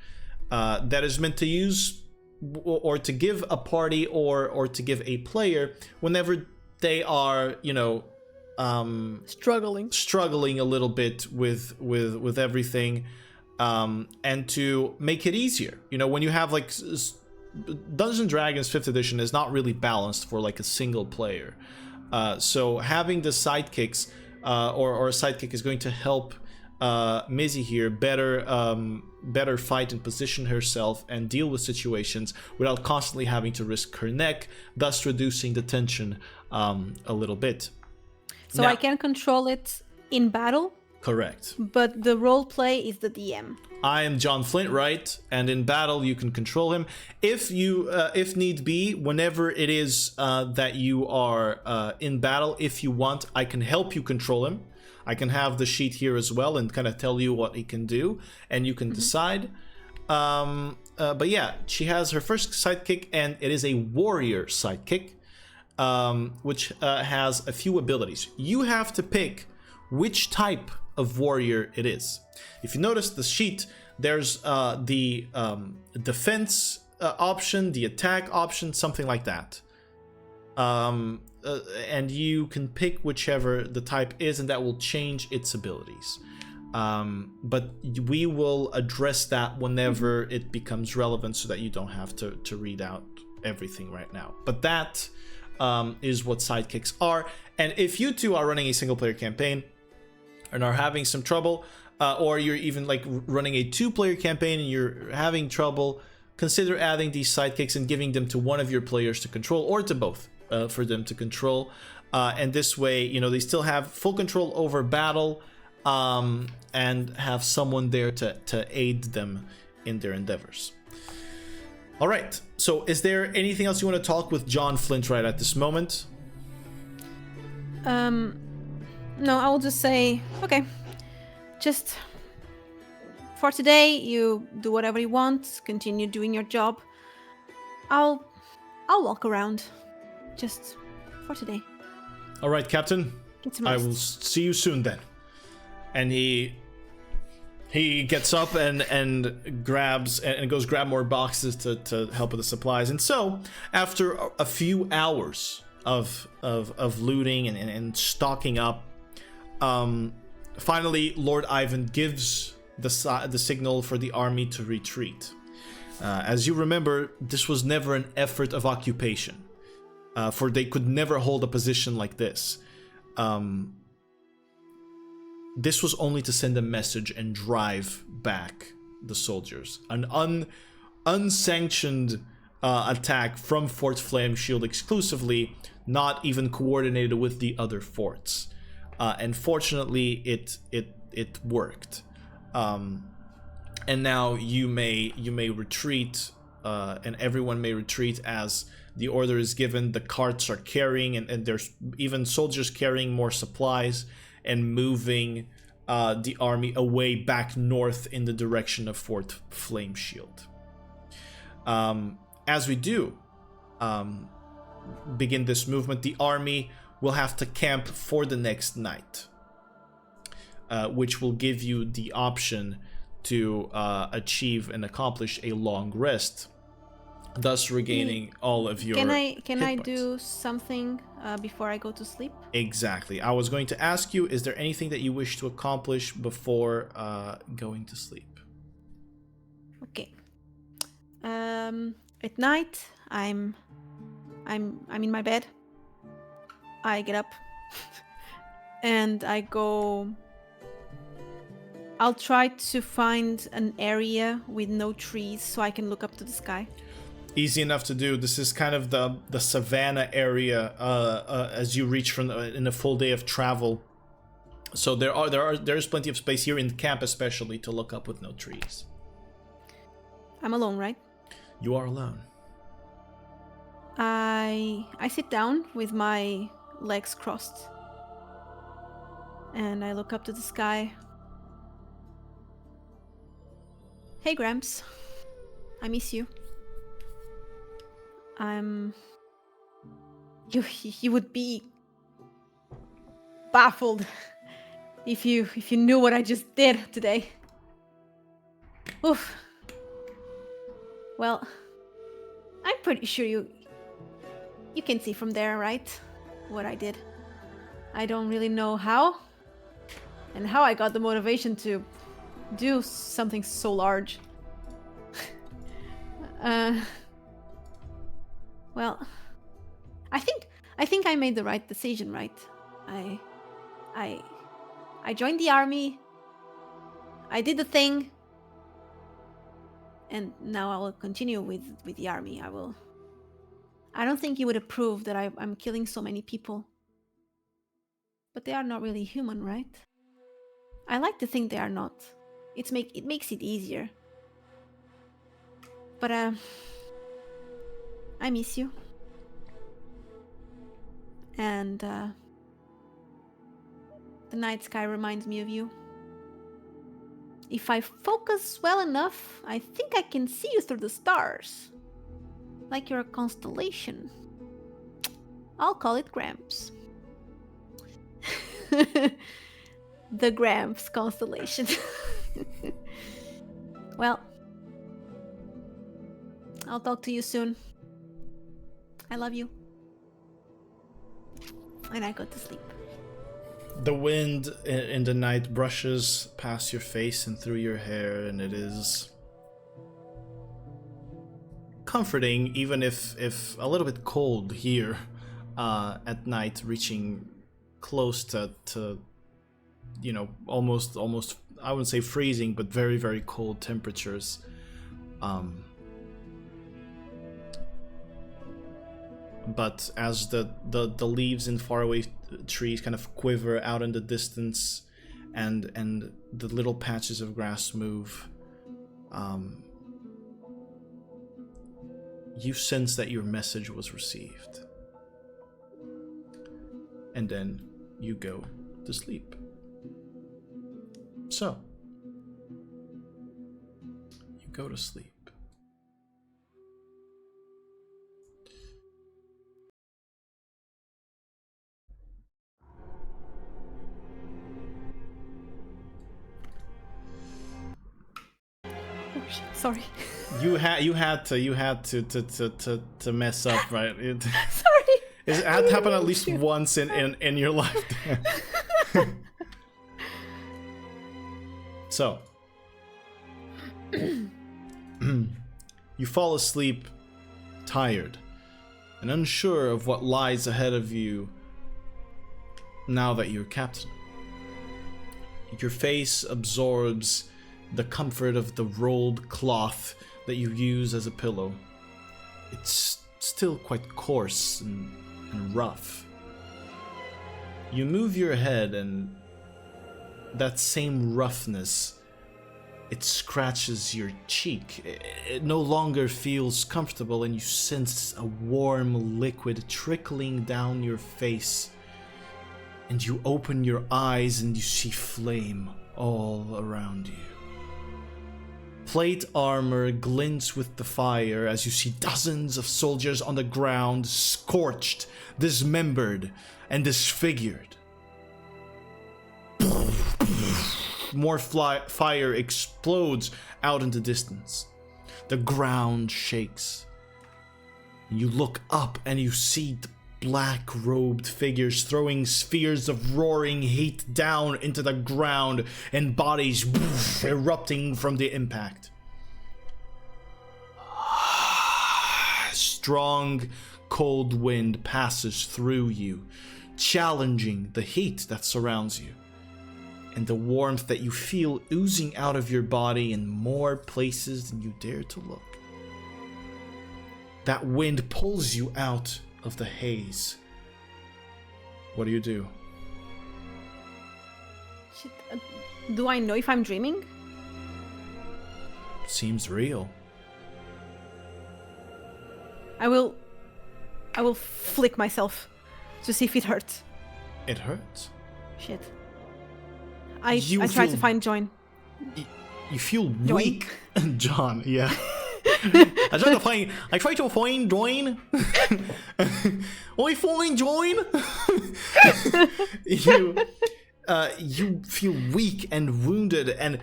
that is meant to use or to give a party or to give a player whenever they are, struggling a little bit with everything, and to make it easier. When you have like Dungeons & Dragons 5th edition is not really balanced for like a single player, so having the sidekicks or a sidekick is going to help Mizzy here better fight and position herself and deal with situations without constantly having to risk her neck, thus reducing the tension a little bit. So now, I can control it in battle? Correct. But the role play is the DM. I am John Flintright, and in battle you can control him. If need be, whenever it is that you are in battle, if you want, I can help you control him. I can have the sheet here as well and kind of tell you what he can do, and you can decide. But yeah, she has her first sidekick, and it is a warrior sidekick, which has a few abilities. You have to pick which type of warrior it is. If you notice the sheet, there's the defense option, the attack option, something like that. And you can pick whichever the type is, and that will change its abilities. But we will address that whenever it becomes relevant, so that you don't have to read out everything right now. But that is what sidekicks are. And if you two are running a single player campaign and are having some trouble, or you're even like running a 2-player campaign and you're having trouble, consider adding these sidekicks and giving them to one of your players to control, or to both for them to control. And this way, they still have full control over battle, and have someone there to aid them in their endeavors. All right. So is there anything else you want to talk with John Flintright at this moment? No, I will just say, okay, just for today, you do whatever you want, continue doing your job. I'll walk around, just for today. All right, Captain. Get some I rest. will see you soon then. And he gets up and grabs and goes grab more boxes to help with the supplies. And so, after a few hours of looting and stocking up, finally Lord Ivan gives the signal for the army to retreat. As you remember, this was never an effort of occupation. for they could never hold a position like this. This was only to send a message and drive back the soldiers. An unsanctioned attack from Fort Flame Shield exclusively, not even coordinated with the other forts. And fortunately, it worked. And now you may retreat, and everyone may retreat as the order is given. The carts are carrying, and there's even soldiers carrying more supplies and moving the army away back north in the direction of Fort Flame Shield. As we do begin this movement, the army will have to camp for the next night, which will give you the option to achieve and accomplish a long rest, thus regaining all of your Can I do something before I go to sleep? Exactly. I was going to ask you, is there anything that you wish to accomplish before going to sleep? Okay. At night, I'm in my bed. I get up and I go. I'll try to find an area with no trees so I can look up to the sky. Easy enough to do. This is kind of the savannah area as you reach from in a full day of travel. So there's plenty of space here in the camp, especially to look up with no trees. I'm alone, right? You are alone. I sit down with my legs crossed and I look up to the sky. Hey Gramps, I miss you. You would be baffled if you knew what I just did today. Oof. Well, I'm pretty sure you can see from there, right? What I did. I don't really know how and how I got the motivation to do something so large. Well, I think I made the right decision, right? I joined the army. I did the thing. And now I will continue with the army. I don't think you would approve that I'm killing so many people. But they are not really human, right? I like to think they are not. It makes it easier. But I miss you. And the night sky reminds me of you. If I focus well enough, I think I can see you through the stars. Like you're a constellation. I'll call it Gramps. The Gramps constellation. Well, I'll talk to you soon. I love you. And I go to sleep. The wind in the night brushes past your face and through your hair, and it is comforting, even if a little bit cold here at night, reaching close to you know, almost I wouldn't say freezing, but very, very cold temperatures. But as the leaves in faraway trees kind of quiver out in the distance, and the little patches of grass move, you sense that your message was received. And then you go to sleep. So, you go to sleep. Oh shit, sorry. You had to mess up, right? Sorry. It had happened at least once in your lifetime. So, you fall asleep tired, and unsure of what lies ahead of you now that you're captain. Your face absorbs the comfort of the rolled cloth that you use as a pillow. It's still quite coarse and rough. You move your head, and that same roughness, it scratches your cheek. It no longer feels comfortable, and you sense a warm liquid trickling down your face. And you open your eyes and you see flame all around you. Plate armor glints with the fire as you see dozens of soldiers on the ground, scorched, dismembered, and disfigured. More fire explodes out in the distance. The ground shakes. You look up and you see the black-robed figures throwing spheres of roaring heat down into the ground, and bodies erupting from the impact. Strong, cold wind passes through you, challenging the heat that surrounds you, and the warmth that you feel oozing out of your body in more places than you dare to look. That wind pulls you out of the haze. What do you do? Shit, do I know if I'm dreaming? Seems real. I will flick myself to see if it hurts. It hurts. Shit. I try to find Join. You feel Join? weak, John. Yeah. I try to find Join. I find Join. You feel weak and wounded, and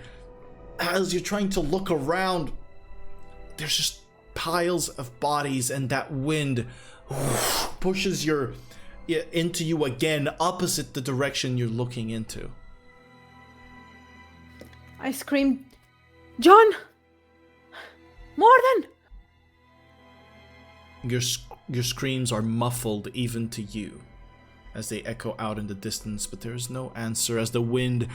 as you're trying to look around, there's just piles of bodies, and that wind pushes into you again, opposite the direction you're looking into. I scream, John! Morden! Your screams are muffled even to you as they echo out in the distance, but there is no answer as the wind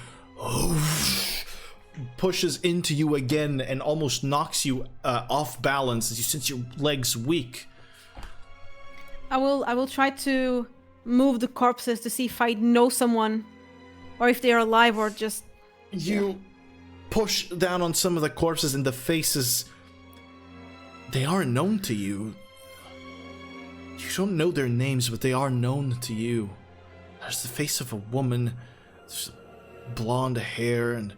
pushes into you again and almost knocks you off balance as you sense your legs weak. I will try to move the corpses to see if I know someone, or if they are alive, or just... You push down on some of the corpses, and the faces, they aren't known to you. You don't know their names, but they are known to you. There's the face of a woman, there's blonde hair, and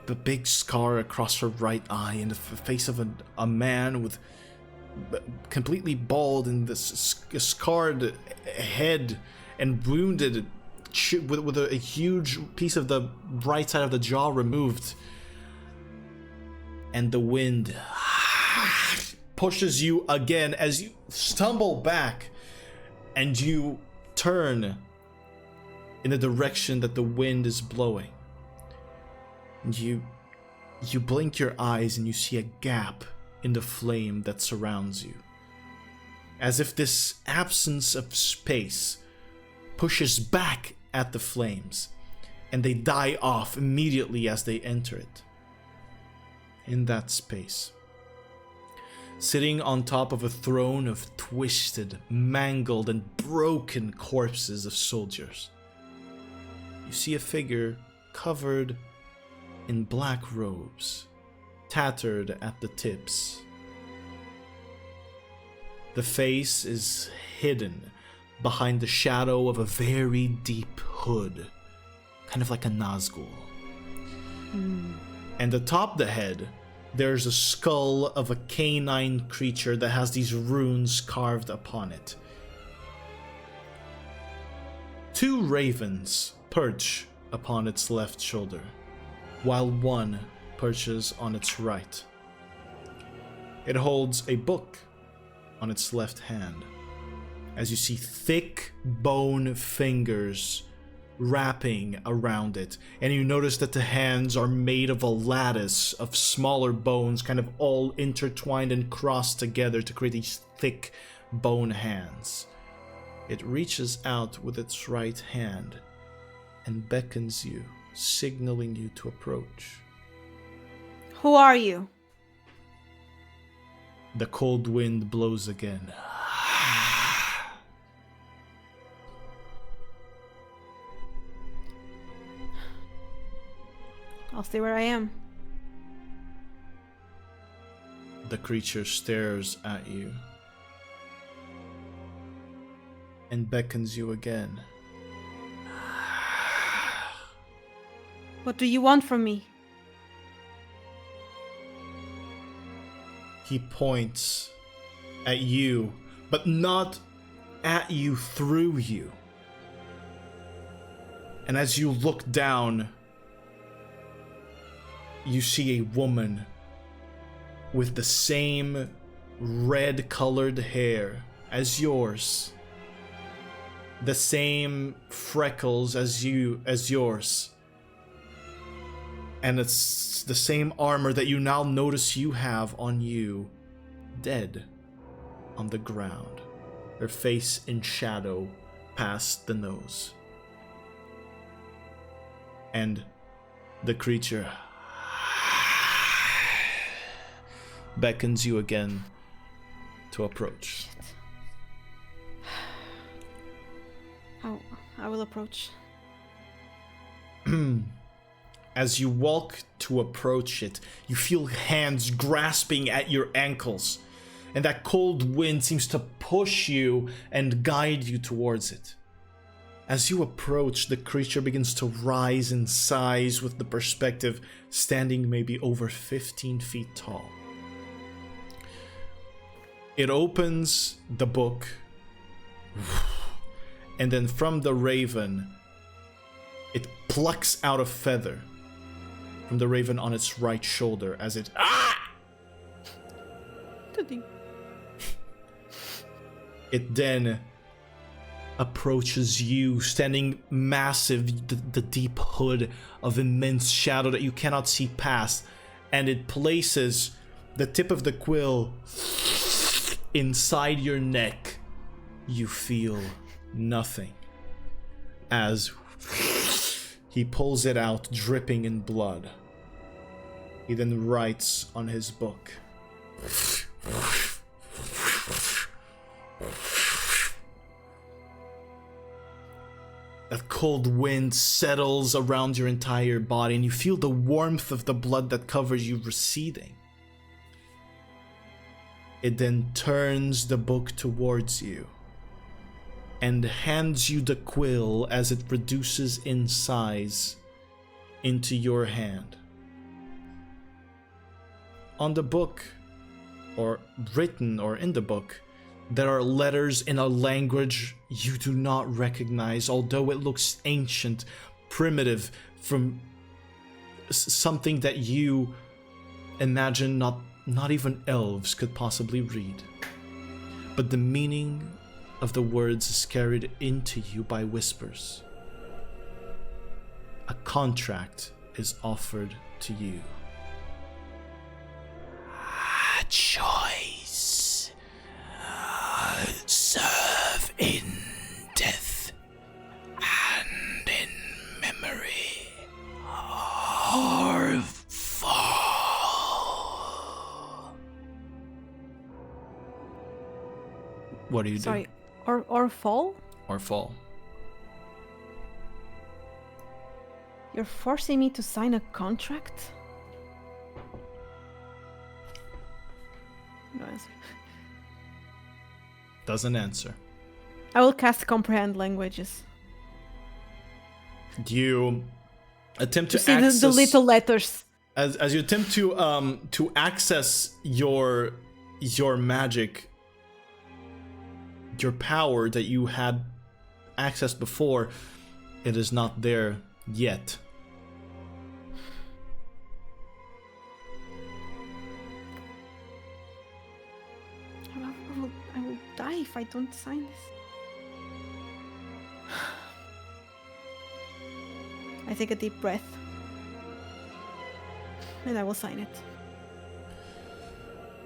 a big scar across her right eye, and the face of a man with completely bald and this scarred head and wounded with a huge piece of the right side of the jaw removed. And the wind pushes you again as you stumble back, and you turn in the direction that the wind is blowing. And you blink your eyes and you see a gap in the flame that surrounds you, as if this absence of space pushes back at the flames, and they die off immediately as they enter it. In that space, sitting on top of a throne of twisted, mangled, and broken corpses of soldiers, you see a figure covered in black robes, tattered at the tips. The face is hidden behind the shadow of a very deep hood, kind of like a Nazgul. And atop the head, there's a skull of a canine creature that has these runes carved upon it. 2 ravens perch upon its left shoulder, while one perches on its right. It holds a book on its left hand, as you see thick bone fingers wrapping around it, and you notice that the hands are made of a lattice of smaller bones, kind of all intertwined and crossed together to create these thick bone hands. It reaches out with its right hand and beckons you, signaling you to approach. Who are you? The cold wind blows again. I'll stay where I am. The creature stares at you and beckons you again. What do you want from me? He points at you, but not at you, through you. And as you look down, you see a woman with the same red-colored hair as yours, the same freckles as yours, and it's the same armor that you now notice you have on you, dead on the ground, her face in shadow past the nose. And the creature beckons you again to approach. I will approach. As you walk to approach it, you feel hands grasping at your ankles, and that cold wind seems to push you and guide you towards it. As you approach, the creature begins to rise in size, with the perspective standing maybe over 15 feet tall. It opens the book, and then from the raven, it plucks out a feather from the raven on its right shoulder as it It then approaches you, standing massive, the deep hood of immense shadow that you cannot see past, and it places the tip of the quill inside your neck. You feel nothing as he pulls it out, dripping in blood. He then writes on his book. That cold wind settles around your entire body, and you feel the warmth of the blood that covers you receding. It then turns the book towards you and hands you the quill as it reduces in size into your hand. On the book, or written or in the book, there are letters in a language you do not recognize, although it looks ancient, primitive, from something that you imagine not even elves could possibly read. But the meaning of the words is carried into you by whispers. A contract is offered to you. A choice. Serve in death and in memory, or fall. What do you do? Sorry, or fall? Or fall. You're forcing me to sign a contract? No answer. Doesn't answer. I will cast comprehend languages. You attempt to see access the little letters. as you attempt to access your magic, your power that you had accessed before. It is not there yet. I will die if I don't sign this. I take a deep breath. And I will sign it.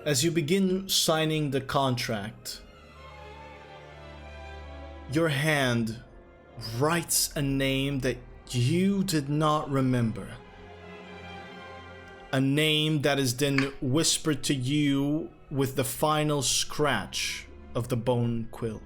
As you begin signing the contract, your hand writes a name that you did not remember. A name that is then whispered to you with the final scratch of the bone quill.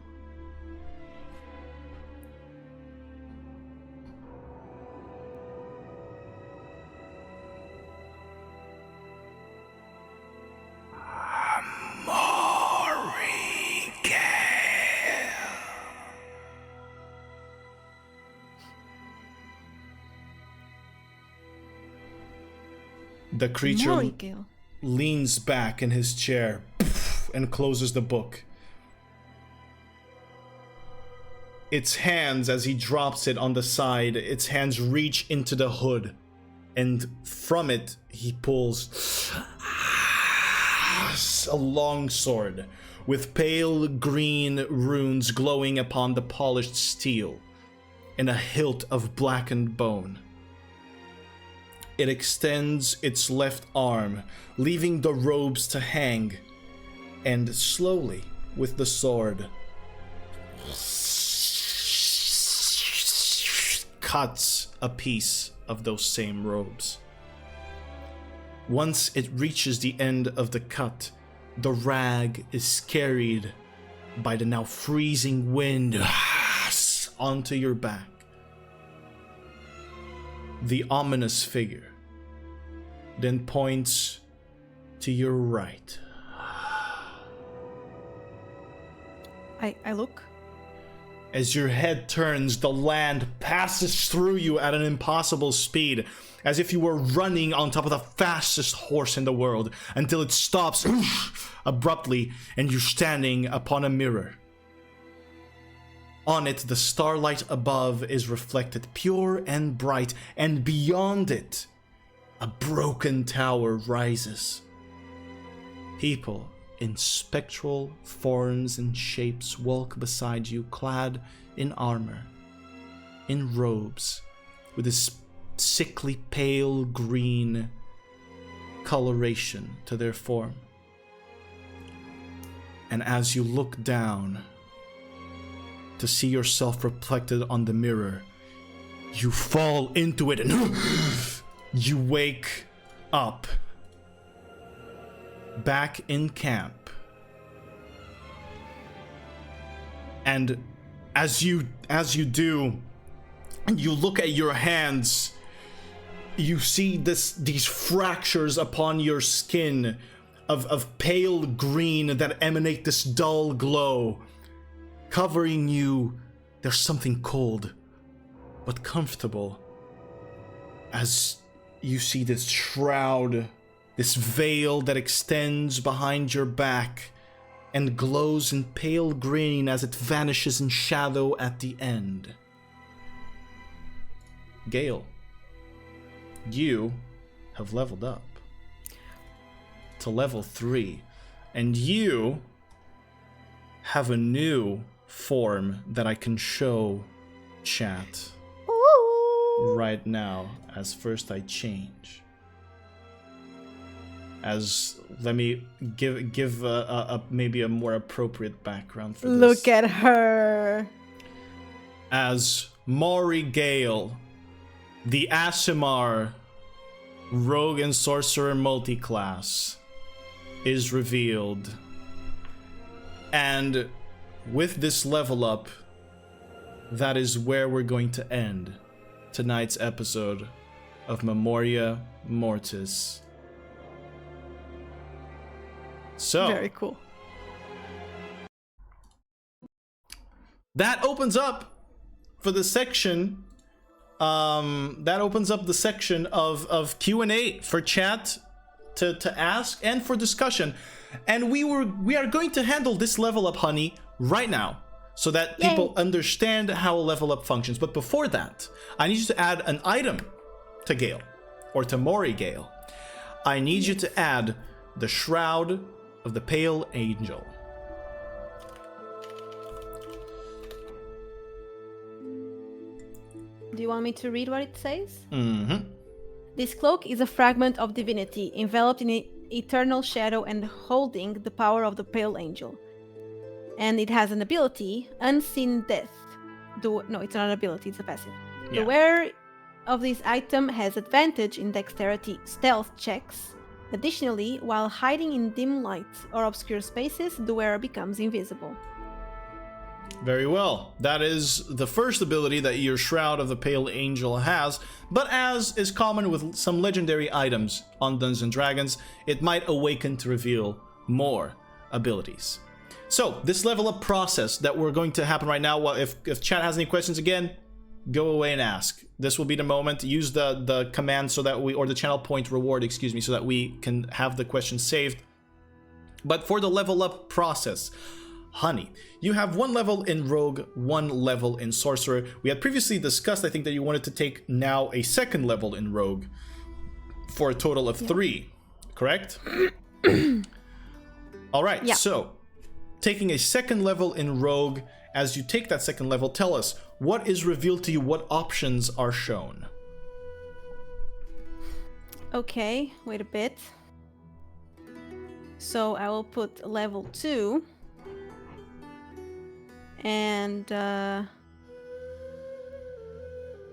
The creature leans back in his chair and closes the book. Its hands, as he drops it on the side, its hands reach into the hood, and from it he pulls a long sword with pale green runes glowing upon the polished steel and a hilt of blackened bone. It extends its left arm, leaving the robes to hang, and slowly, with the sword, cuts a piece of those same robes. Once it reaches the end of the cut, the rag is carried by the now freezing wind onto your back. The ominous figure then points to your right. I look. As your head turns, the land passes through you at an impossible speed, as if you were running on top of the fastest horse in the world, until it stops abruptly and you're standing upon a mirror. On it, the starlight above is reflected pure and bright, and beyond it, a broken tower rises. People in spectral forms and shapes walk beside you, clad in armor, in robes, with this sickly pale green coloration to their form. And as you look down to see yourself reflected on the mirror, you fall into it and you wake up back in camp. And as you do, and you look at your hands, you see these fractures upon your skin of pale green that emanate this dull glow. Covering you, there's something cold, but comfortable. As you see this shroud, this veil that extends behind your back and glows in pale green as it vanishes in shadow at the end. Gael, you have leveled up to level 3, and you have a new form that I can show chat right now, as first I change. As let me give a maybe a more appropriate background for this. Look at her. As Mori Gael, the Aasimar rogue and sorcerer multiclass is revealed. And with this level up, that is where we're going to end tonight's episode of Memoria Mortis. So, very cool. That opens up for the section. That opens up the section of Q&A for chat to ask and for discussion. And we are going to handle this level up, honey, right now, so that people understand how a level up functions. But before that, I need you to add an item to Gael, or to Mori Gael. I need you to add the Shroud of the Pale Angel. Do you want me to read what it says? Mm-hmm. This cloak is a fragment of divinity, enveloped in eternal shadow and holding the power of the Pale Angel. and it has an ability, Unseen Death. No, it's not an ability, it's a passive. Yeah. The wearer of this item has advantage in dexterity stealth checks. Additionally, while hiding in dim light or obscure spaces, the wearer becomes invisible. Very well. That is the first ability that your Shroud of the Pale Angel has, but as is common with some legendary items on Dungeons & Dragons, it might awaken to reveal more abilities. So, this level up process that we're going to happen right now, well, if chat has any questions again, go away and ask. This will be the moment. Use the command so that or the channel point reward, excuse me, so that we can have the question saved. But for the level up process, Honey, you have 1 level in Rogue, 1 level in Sorcerer. We had previously discussed, I think, that you wanted to take now a 2nd level in Rogue for a total of 3, correct? All right, yeah. So taking a 2nd level in Rogue, as you take that 2nd level, tell us, what is revealed to you? What options are shown? Okay, wait a bit. So I will put level 2. And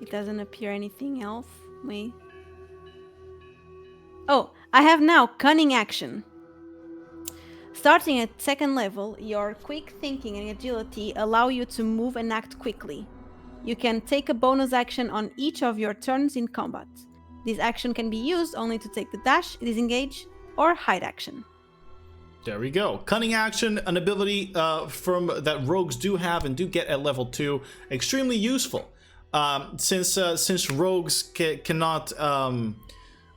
it doesn't appear anything else. Wait. Oh, I have now Cunning Action. Starting at 2nd level, your quick thinking and agility allow you to move and act quickly. You can take a bonus action on each of your turns in combat. This action can be used only to take the dash, disengage, or hide action. There we go. Cunning Action, an ability from that rogues do have and do get at level 2. Extremely useful. Since rogues cannot,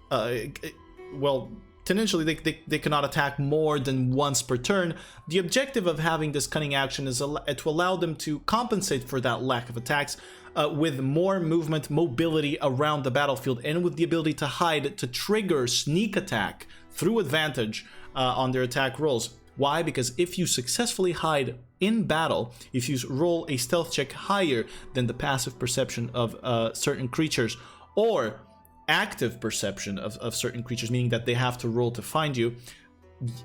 well, tendentially they cannot attack more than once per turn. The objective of having this Cunning Action is to allow them to compensate for that lack of attacks with more movement, mobility around the battlefield, and with the ability to hide to trigger sneak attack through advantage on their attack rolls. Why? Because if you successfully hide in battle, if you roll a stealth check higher than the passive perception of certain creatures, or active perception of certain creatures, meaning that they have to roll to find you,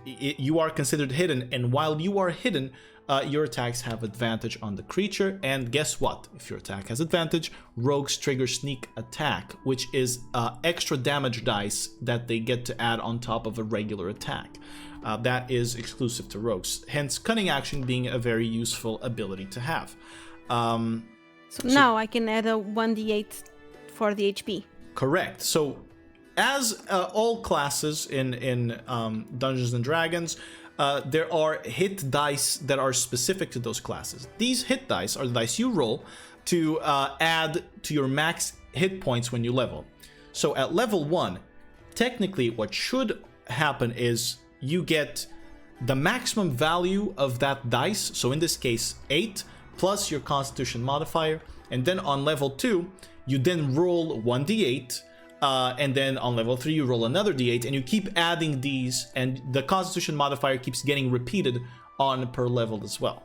you are considered hidden, and while you are hidden, your attacks have advantage on the creature. And guess what? If your attack has advantage, rogues trigger sneak attack, which is extra damage dice that they get to add on top of a regular attack. That is exclusive to rogues, hence Cunning Action being a very useful ability to have. So now I can add a 1d8 for the HP. Correct. So as all classes in Dungeons and Dragons, there are hit dice that are specific to those classes. These hit dice are the dice you roll to add to your max hit points when you level. So at level 1, technically what should happen is you get the maximum value of that dice, so in this case 8, plus your Constitution modifier, and then on level 2, you then roll 1d8, and then on level 3 you roll another d8, and you keep adding these, and the Constitution modifier keeps getting repeated on per level as well.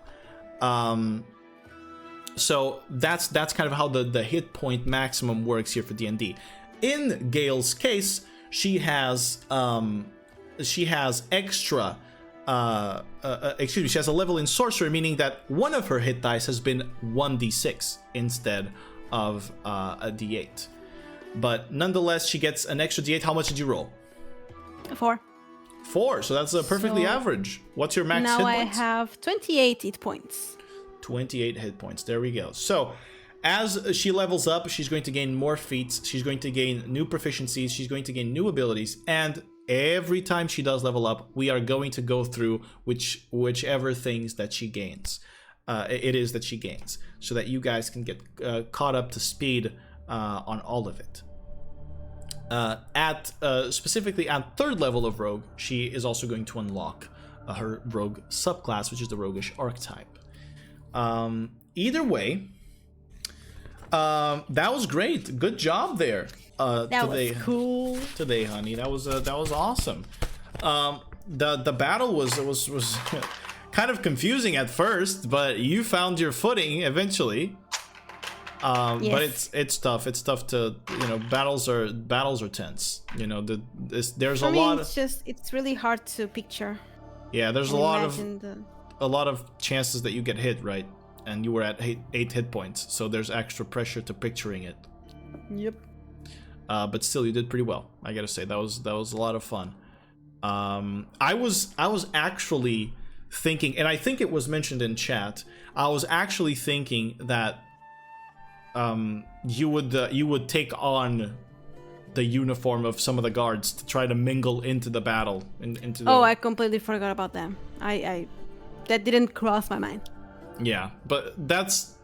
So that's kind of how the hit point maximum works here for D&D. In Gael's case, she has extra she has a level in sorcery, meaning that one of her hit dice has been 1d6 instead of a d8. But nonetheless, she gets an extra d8. How much did you roll? 4. 4, so that's perfectly average. What's your max hit points? Now I have 28 hit points. 28 hit points, there we go. So as she levels up, she's going to gain more feats, she's going to gain new proficiencies, she's going to gain new abilities, and every time she does level up, we are going to go through whichever things that she gains. It is that she gains, so that you guys can get caught up to speed on all of it. Specifically at 3rd level of Rogue, she is also going to unlock her Rogue subclass, which is the Roguish archetype. Either way, that was great. Good job there. That today, was cool. Today, honey. That was awesome. The battle was kind of confusing at first, but you found your footing eventually. Yes. But it's tough. It's tough to, battles are tense. There's a lot. It's really hard to picture. Yeah, there's a lot of a lot of chances that you get hit, right? And you were at 8 hit points, so there's extra pressure to picturing it. Yep. But still, you did pretty well. I gotta say that was a lot of fun. I was actually thinking, and I think it was mentioned in chat. I was actually thinking that you would take on the uniform of some of the guards to try to mingle into the battle. Into the... Oh, I completely forgot about them. I that didn't cross my mind. Yeah, but that's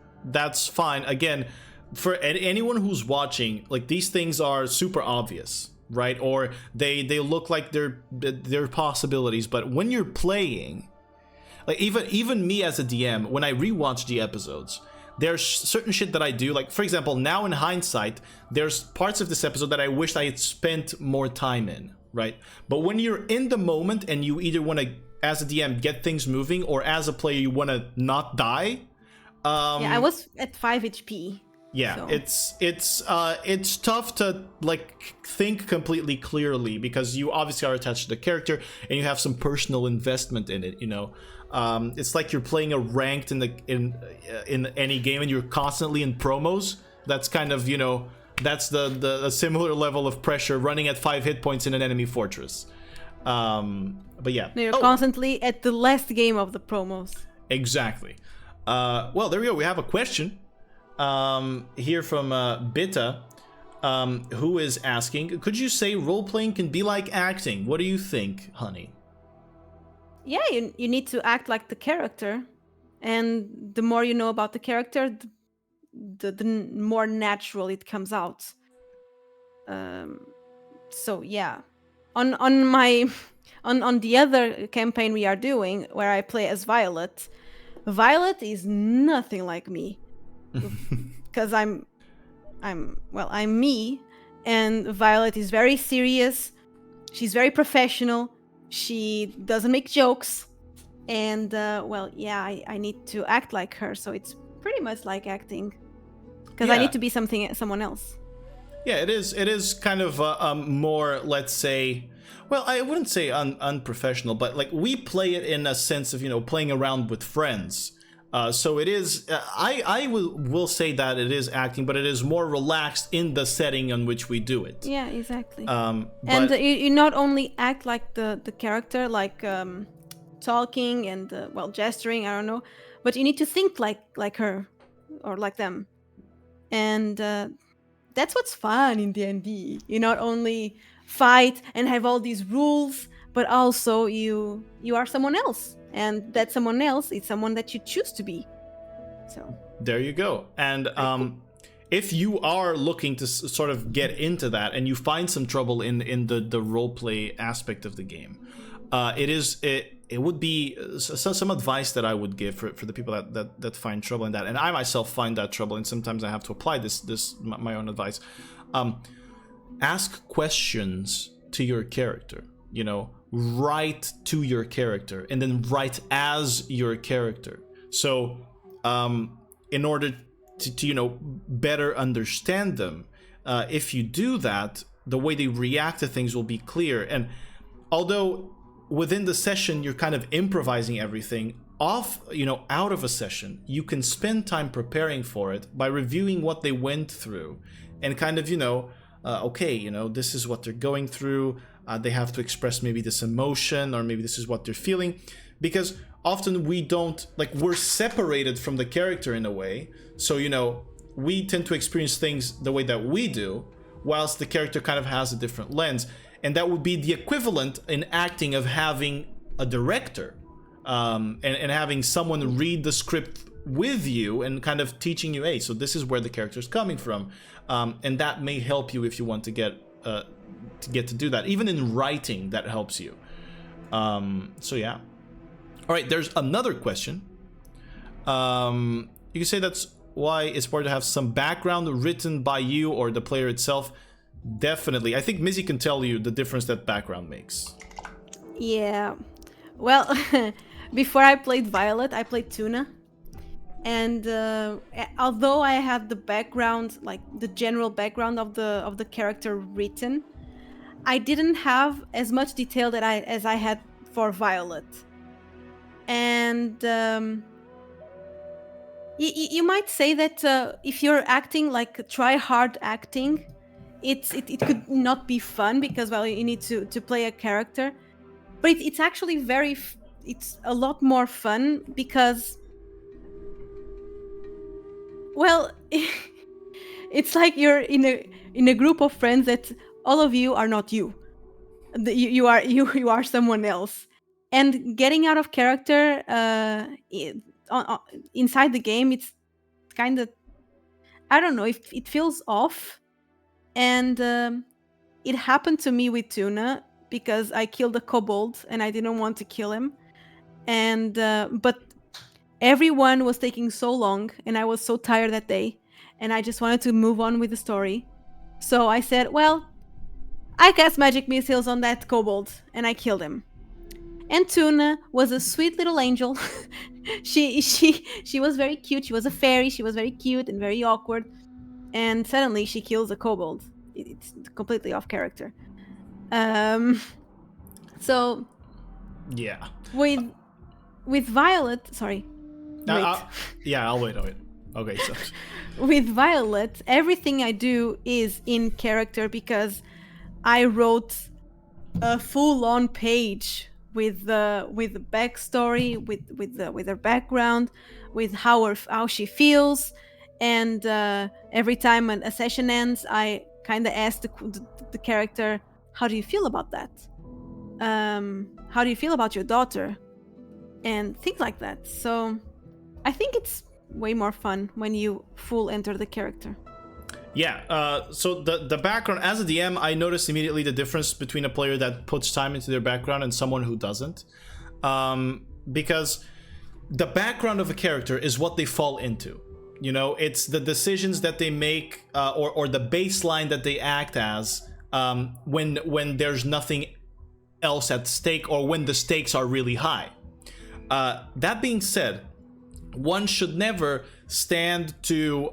fine. Again, for anyone who's watching, like, these things are super obvious, right? Or they look like they're possibilities, but when you're playing, like, even me as a DM, when I rewatch the episodes, there's certain shit that I do. Like, for example, now in hindsight, there's parts of this episode that I wished I had spent more time in, right? But when you're in the moment and you either want to, as a DM, get things moving, or as a player, you want to not die. Yeah, I was at 5 HP. Yeah, so. It's tough to, like, think completely clearly, because you obviously are attached to the character and you have some personal investment in it, you know. It's like you're playing a ranked in any game and you're constantly in promos. That's kind of, you know, that's the similar level of pressure running at 5 hit points in an enemy fortress. But yeah, you're constantly at the last game of the promos. Exactly. Well, there we go. We have a question here from Bitta, who is asking, could you say role-playing can be like acting? What do you think, honey? Yeah, you need to act like the character, and the more you know about the character, the more natural it comes out. So yeah, on the other campaign we are doing, where I play as Violet is nothing like me, because I'm me, and Violet is very serious. She's very professional. She doesn't make jokes, and I need to act like her, so it's pretty much like acting, because I need to be someone else. Yeah, it is kind of more, let's say, well, I wouldn't say unprofessional, but like, we play it in a sense of, you know, playing around with friends. So it is, I will say that it is acting, but it is more relaxed in the setting in which we do it. Yeah, exactly. And you not only act like the character, like talking and gesturing, I don't know, but you need to think like her or like them, and that's what's fun in D&D. You not only fight and have all these rules, but also you are someone else. And that someone else is someone that you choose to be. So there you go. And if you are looking to sort of get into that, and you find some trouble in the roleplay aspect of the game, it would be some advice that I would give for the people that find trouble in that. And I myself find that trouble, and sometimes I have to apply this my own advice. Ask questions to your character. You know, write to your character, and then write as your character. So in order to you know, better understand them, if you do that, the way they react to things will be clear. And although within the session you're kind of improvising everything, out of a session, you can spend time preparing for it by reviewing what they went through, and kind of, you know, okay, you know, this is what they're going through. They have to express maybe this emotion, or maybe this is what they're feeling, because often we're separated from the character in a way. So, you know, we tend to experience things the way that we do, whilst the character kind of has a different lens. And that would be the equivalent in acting of having a director, and having someone read the script with you and kind of teaching you, hey, so this is where the character is coming from. And that may help you if you want to get to do that. Even in writing, that helps you. So yeah. All right, there's another question. You can say that's why it's important to have some background written by you or the player itself. Definitely. I think Mizzy can tell you the difference that background makes. Yeah. Well, before I played Violet, I played Tuna. And although I had the background, like the general background of the character written, I didn't have as much detail as I had for Violet. And you might say that if you're acting like try hard acting, it could not be fun because, well, you need to play a character, but it's actually it's a lot more fun because, well, it's like you're in a group of friends that all of you are not you. You are someone else, and getting out of character inside the game, it's kind of, I don't know, if it feels off. And it happened to me with Tuna because I killed a kobold and I didn't want to kill him, and but everyone was taking so long and I was so tired that day, and I just wanted to move on with the story. So I said, well, I cast magic missiles on that kobold and I killed him. And Tuna was a sweet little angel. she was very cute. She was a fairy. She was very cute and very awkward. And suddenly she kills a kobold. It's completely off character. So yeah, with Violet, sorry. I'll wait. Okay, so with Violet, everything I do is in character because I wrote a full-on page with the backstory, with her background, with how she feels, and every time a session ends, I kind of ask the character, "How do you feel about that? How do you feel about your daughter?" And things like that. So I think it's way more fun when you full enter the character. Yeah, so the background, as a DM, I noticed immediately the difference between a player that puts time into their background and someone who doesn't. Because the background of a character is what they fall into. You know, it's the decisions that they make or the baseline that they act as when there's nothing else at stake or when the stakes are really high. That being said, one should never stand too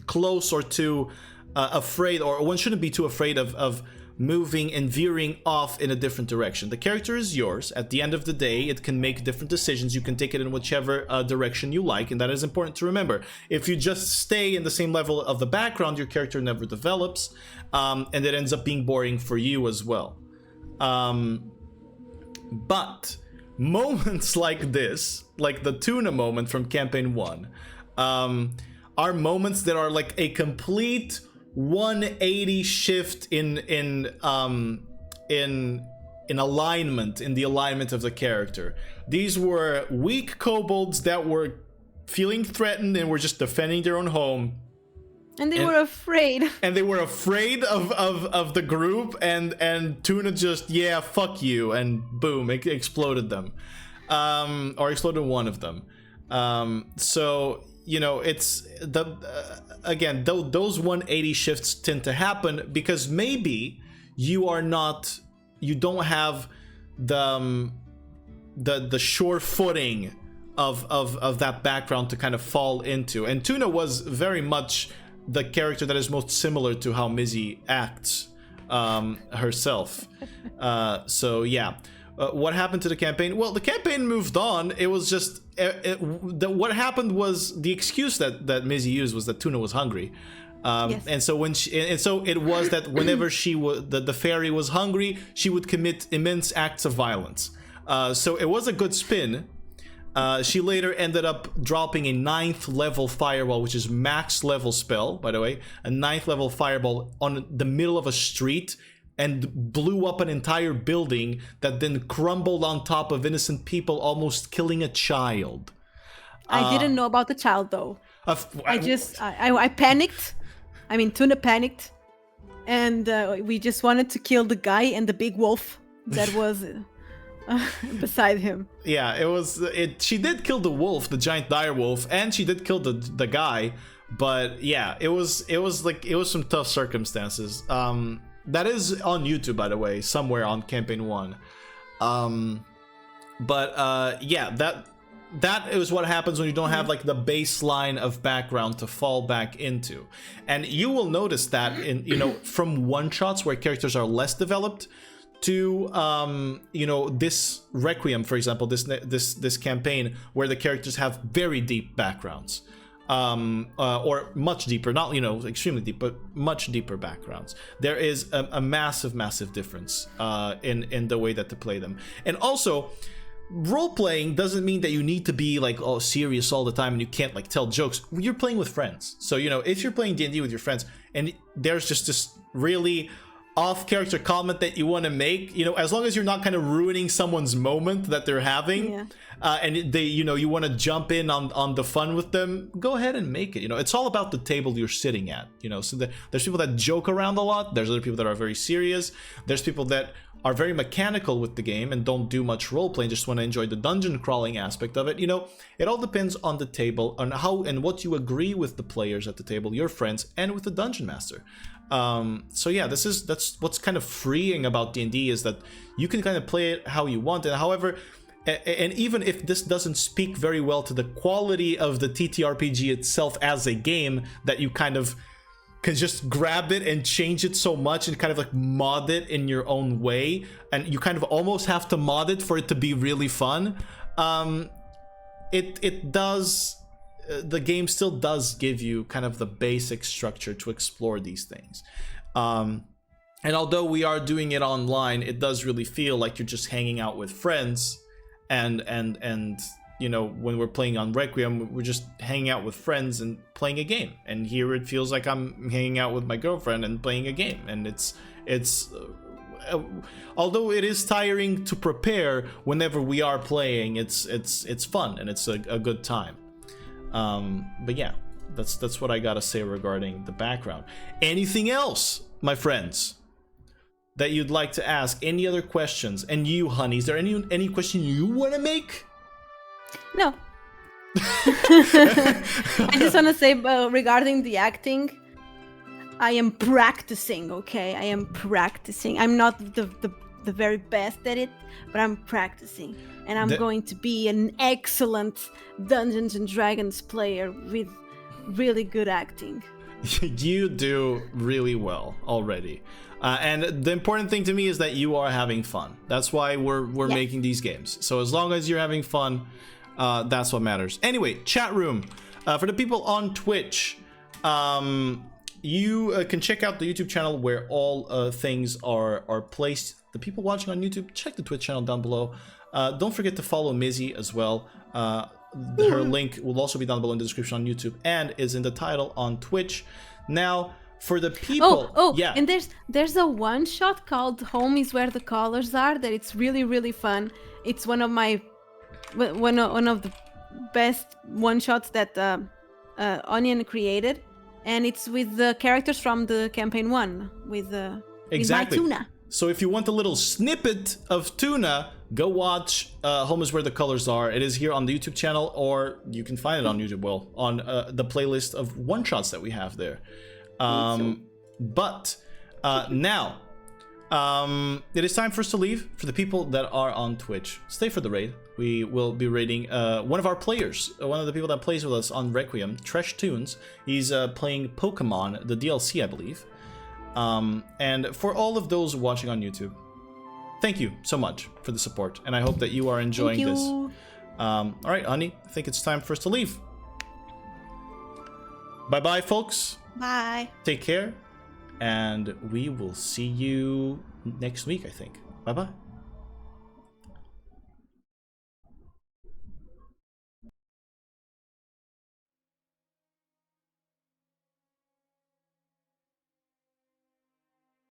close or too afraid, or one shouldn't be too afraid of moving and veering off in a different direction. The character is yours. At the end of the day, it can make different decisions. You can take it in whichever direction you like, and that is important to remember. If you just stay in the same level of the background, your character never develops, and it ends up being boring for you as well. But moments like this, like the Tuna moment from campaign 1, are moments that are like a complete 180 shift in alignment, in the alignment of the character. These were weak kobolds that were feeling threatened and were just defending their own home. And they were afraid. And they were afraid of the group, and Tuna just, yeah, fuck you, and boom, it exploded them. Or exploded one of them. So, you know, it's again, those 180 shifts tend to happen because maybe you don't have the sure footing of that background to kind of fall into. And Tuna was very much the character that is most similar to how Mizzy acts herself. So yeah. What happened to the campaign? Well, the campaign moved on. It was just what happened was the excuse that Mizzy used was that Tuna was hungry, yes. And so it was that whenever the fairy was hungry, she would commit immense acts of violence. So it was a good spin. She later ended up dropping a 9th level fireball, which is max level spell, by the way, a 9th level fireball on the middle of a street, and blew up an entire building that then crumbled on top of innocent people, almost killing a child. I didn't know about the child, though. I panicked. I mean, Tuna panicked. And we just wanted to kill the guy and the big wolf that was beside him. Yeah, she did kill the wolf, the giant dire wolf, and she did kill the guy. But yeah, it was some tough circumstances. That is on YouTube, by the way, somewhere on campaign 1. Yeah, that is what happens when you don't have like the baseline of background to fall back into. And you will notice that in, from one-shots where characters are less developed to this Requiem, for example, this campaign where the characters have very deep backgrounds, or much deeper, not extremely deep, but much deeper backgrounds. There is a massive difference in the way that to play them. And also, role-playing doesn't mean that you need to be like serious all the time and you can't like tell jokes. You're playing with friends, so if you're playing D&D with your friends and there's just this really off-character comment that you want to make, as long as you're not kind of ruining someone's moment that they're having, and they you want to jump in on the fun with them, go ahead and make it. It's all about the table you're sitting at. So there's people that joke around a lot, there's other people that are very serious, there's people that are very mechanical with the game and don't do much role-playing, just want to enjoy the dungeon crawling aspect of it. It all depends on the table, on how and what you agree with the players at the table, your friends, and with the dungeon master. So yeah, that's what's kind of freeing about D&D, is that you can kind of play it how you want. And however, and even if this doesn't speak very well to the quality of the TTRPG itself as a game, that you kind of can just grab it and change it so much and kind of like mod it in your own way, and you kind of almost have to mod it for it to be really fun. It does, the game still does give you kind of the basic structure to explore these things. And although we are doing it online, it does really feel like you're just hanging out with friends, and when we're playing on Requiem, we're just hanging out with friends and playing a game. And here it feels like I'm hanging out with my girlfriend and playing a game. And it's although it is tiring to prepare, whenever we are playing, it's fun and it's a good time. But yeah, that's what I gotta say regarding the background. Anything else, my friends, that you'd like to ask? Any other questions? And you, honey, is there any question you want to make? No. I just want to say regarding the acting, I am practicing, okay? I am practicing. I'm not the very best at it, but I'm practicing. And I'm going to be an excellent Dungeons and Dragons player with really good acting. You do really well already. And the important thing to me is that you are having fun. That's why we're making these games. So as long as you're having fun, that's what matters. Anyway, chat room. For the people on Twitch, you can check out the YouTube channel where all things are placed. The people watching on YouTube, check the Twitch channel down below. Don't forget to follow Mizzy as well. Her link will also be down below in the description on YouTube and is in the title on Twitch. Now, for the people, yeah. And there's a one shot called "Home is Where the Colors Are" that it's really fun. It's one of the best one shots that Onion created, and it's with the characters from the campaign 1 with my Tuna. So if you want a little snippet of Tuna, go watch Home is Where the Colors Are. It is here on the YouTube channel, or you can find it on YouTube, on the playlist of one shots that we have there. But now it is time for us to leave. For the people that are on Twitch, stay for the raid. We will be raiding one of our players, one of the people that plays with us on Requiem, Tresh Tunes. He's playing Pokemon, the DLC, I believe. And for all of those watching on YouTube, thank you so much for the support, and I hope that you are enjoying this. All right, honey, I think it's time for us to leave. Bye-bye, folks. Bye. Take care, and we will see you next week, I think. Bye-bye.